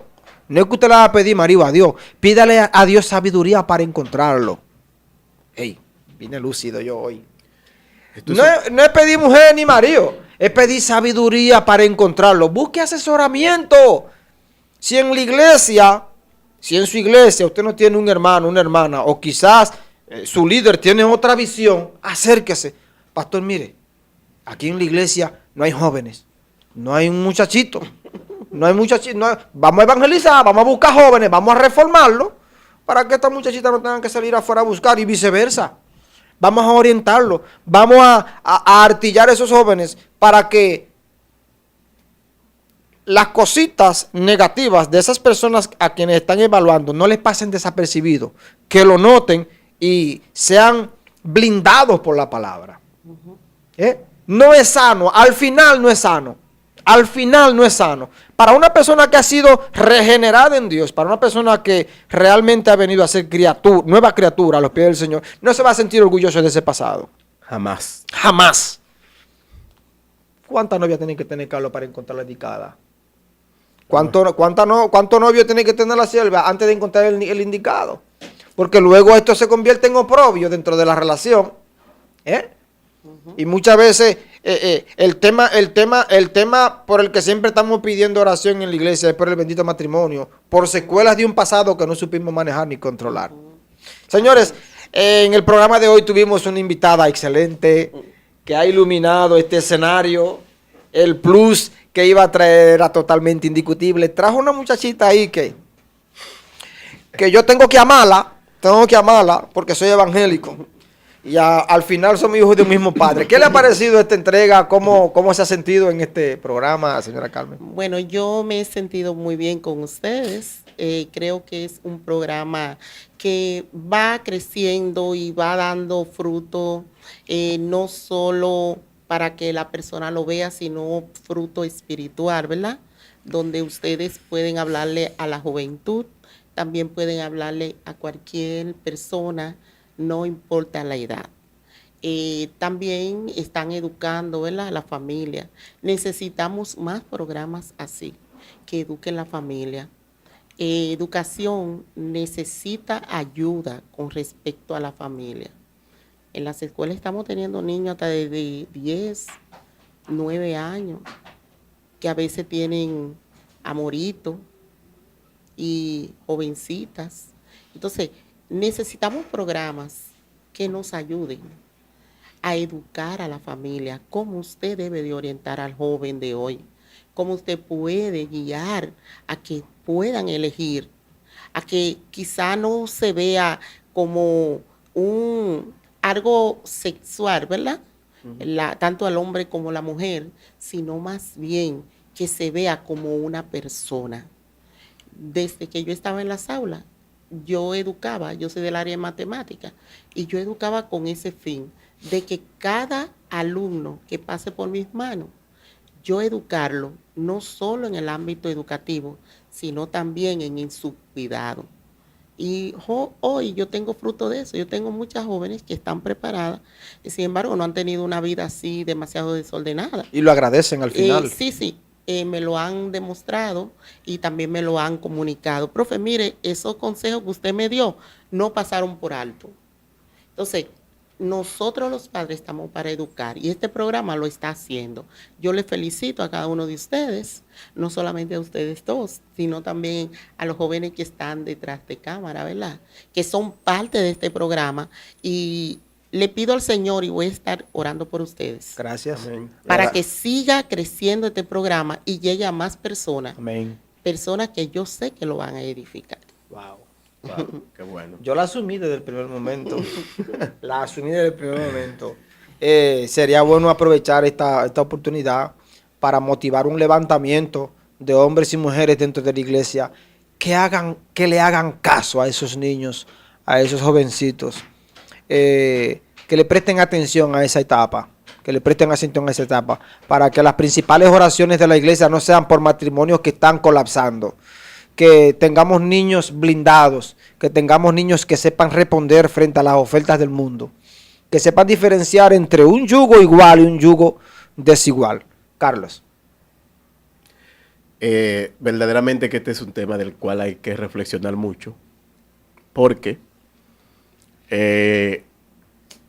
no es que usted le va a pedir marido a Dios, pídale a Dios sabiduría para encontrarlo. Ey, vine lúcido yo hoy. No es pedir mujer ni marido, es pedir sabiduría para encontrarlo. Busque asesoramiento. Si en su iglesia usted no tiene un hermano, una hermana, o quizás su líder tiene otra visión, acérquese. Pastor, mire, aquí en la iglesia no hay jóvenes, no hay un muchachito, vamos a evangelizar, vamos a buscar jóvenes, vamos a reformarlo, para que estas muchachitas no tengan que salir afuera a buscar y viceversa. Vamos a orientarlo, vamos a artillar a esos jóvenes para que las cositas negativas de esas personas a quienes están evaluando no les pasen desapercibidos, que lo noten y sean blindados por la palabra. No es sano, al final no es sano. Para una persona que ha sido regenerada en Dios, para una persona que realmente ha venido a ser nueva criatura a los pies del Señor, no se va a sentir orgulloso de ese pasado. Jamás. Jamás. ¿Cuántas novias tiene que tener Carlos para encontrar la indicada? ¿Cuánto novio tiene que tener la sierva antes de encontrar el indicado? Porque luego esto se convierte en oprobio dentro de la relación. Y muchas veces el tema por el que siempre estamos pidiendo oración en la iglesia es por el bendito matrimonio, por secuelas de un pasado que no supimos manejar ni controlar. Señores, en el programa de hoy tuvimos una invitada excelente que ha iluminado este escenario. El plus que iba a traer era totalmente indiscutible. Trajo una muchachita ahí que yo tengo que amarla, tengo que amarla porque soy evangélico. Y al final somos hijos de un mismo padre. ¿Qué le ha parecido esta entrega? ¿Cómo se ha sentido en este programa, señora Carmen? Bueno, yo me he sentido muy bien con ustedes. Creo que es un programa que va creciendo y va dando fruto, no solo para que la persona lo vea, sino fruto espiritual, ¿verdad? Donde ustedes pueden hablarle a la juventud, también pueden hablarle a cualquier persona, no importa la edad. También están educando, ¿verdad?, a la familia. Necesitamos más programas así, que eduquen la familia. Educación necesita ayuda con respecto a la familia. En las escuelas estamos teniendo niños hasta de 10, 9 años, que a veces tienen amorito y jovencitas. Entonces, necesitamos programas que nos ayuden a educar a la familia, cómo usted debe de orientar al joven de hoy, cómo usted puede guiar a que puedan elegir, a que quizá no se vea como algo sexual, ¿verdad? Tanto al hombre como la mujer, sino más bien que se vea como una persona. Desde que yo estaba en las aulas, yo educaba, yo soy del área de matemática, y yo educaba con ese fin, de que cada alumno que pase por mis manos, yo educarlo, no solo en el ámbito educativo, sino también en su cuidado. Y hoy yo tengo fruto de eso. Yo tengo muchas jóvenes que están preparadas, y sin embargo no han tenido una vida así demasiado desordenada. Y lo agradecen al final. Sí. Me lo han demostrado y también me lo han comunicado. Profe, mire, esos consejos que usted me dio no pasaron por alto. Entonces, nosotros los padres estamos para educar y este programa lo está haciendo. Yo les felicito a cada uno de ustedes, no solamente a ustedes dos, sino también a los jóvenes que están detrás de cámara, ¿verdad? Que son parte de este programa y le pido al Señor y voy a estar orando por ustedes. Gracias. Amén. Para que siga creciendo este programa y llegue a más personas. Amén. Personas que yo sé que lo van a edificar. Wow. Qué bueno. Yo la asumí desde el primer momento. Sería bueno aprovechar esta oportunidad para motivar un levantamiento de hombres y mujeres dentro de la iglesia que le hagan caso a esos niños, a esos jovencitos. Que le presten atención a esa etapa, para que las principales oraciones de la iglesia no sean por matrimonios que están colapsando, que tengamos niños blindados, que tengamos niños que sepan responder frente a las ofertas del mundo, que sepan diferenciar entre un yugo igual y un yugo desigual. Carlos. Verdaderamente que este es un tema del cual hay que reflexionar mucho, porque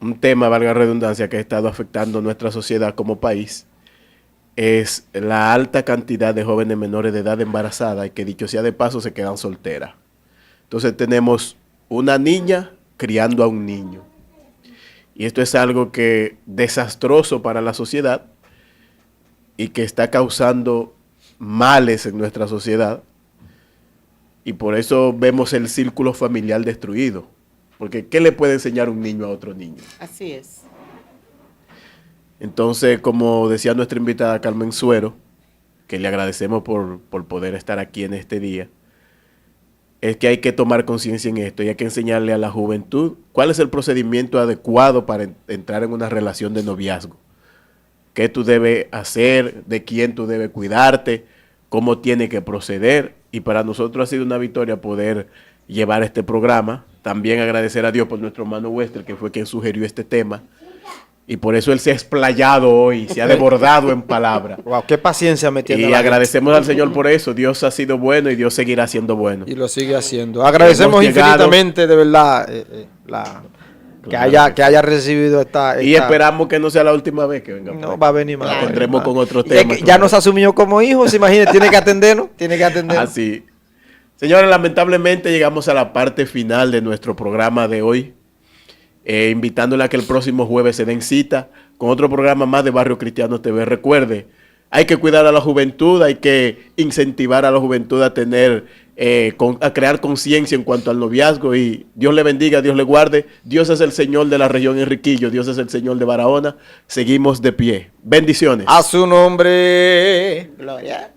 un tema, valga la redundancia, que ha estado afectando nuestra sociedad como país es la alta cantidad de jóvenes menores de edad embarazadas y que, dicho sea de paso, se quedan solteras. Entonces tenemos una niña criando a un niño. Y esto es algo que desastroso para la sociedad y que está causando males en nuestra sociedad. Y por eso vemos el círculo familiar destruido. Porque ¿qué le puede enseñar un niño a otro niño? Así es. Entonces, como decía nuestra invitada Carmen Suero, que le agradecemos por poder estar aquí en este día, es que hay que tomar conciencia en esto y hay que enseñarle a la juventud cuál es el procedimiento adecuado para entrar en una relación de noviazgo. Qué tú debes hacer, de quién tú debes cuidarte, cómo tiene que proceder. Y para nosotros ha sido una victoria poder llevar este programa. También agradecer a Dios por nuestro hermano Wester, que fue quien sugirió este tema. Y por eso él se ha explayado hoy, se ha desbordado en palabras. Wow, qué paciencia me tiene. Y agradecemos al Señor por eso. Dios ha sido bueno y Dios seguirá siendo bueno. Y lo sigue haciendo. Agradecemos infinitamente, de verdad, que haya recibido esta. Y esperamos que no sea la última vez que venga. No, va a venir más. La tendremos con otros temas. temas. Ya nos asumió como hijos, imagínate, tiene que atendernos. Así. Señores, lamentablemente llegamos a la parte final de nuestro programa de hoy. Invitándole a que el próximo jueves se den cita con otro programa más de Barrio Cristiano TV. Recuerde, hay que cuidar a la juventud, hay que incentivar a la juventud a tener a crear conciencia en cuanto al noviazgo. Y Dios le bendiga, Dios le guarde. Dios es el Señor de la región Enriquillo, Dios es el Señor de Barahona. Seguimos de pie. Bendiciones. A su nombre. Gloria.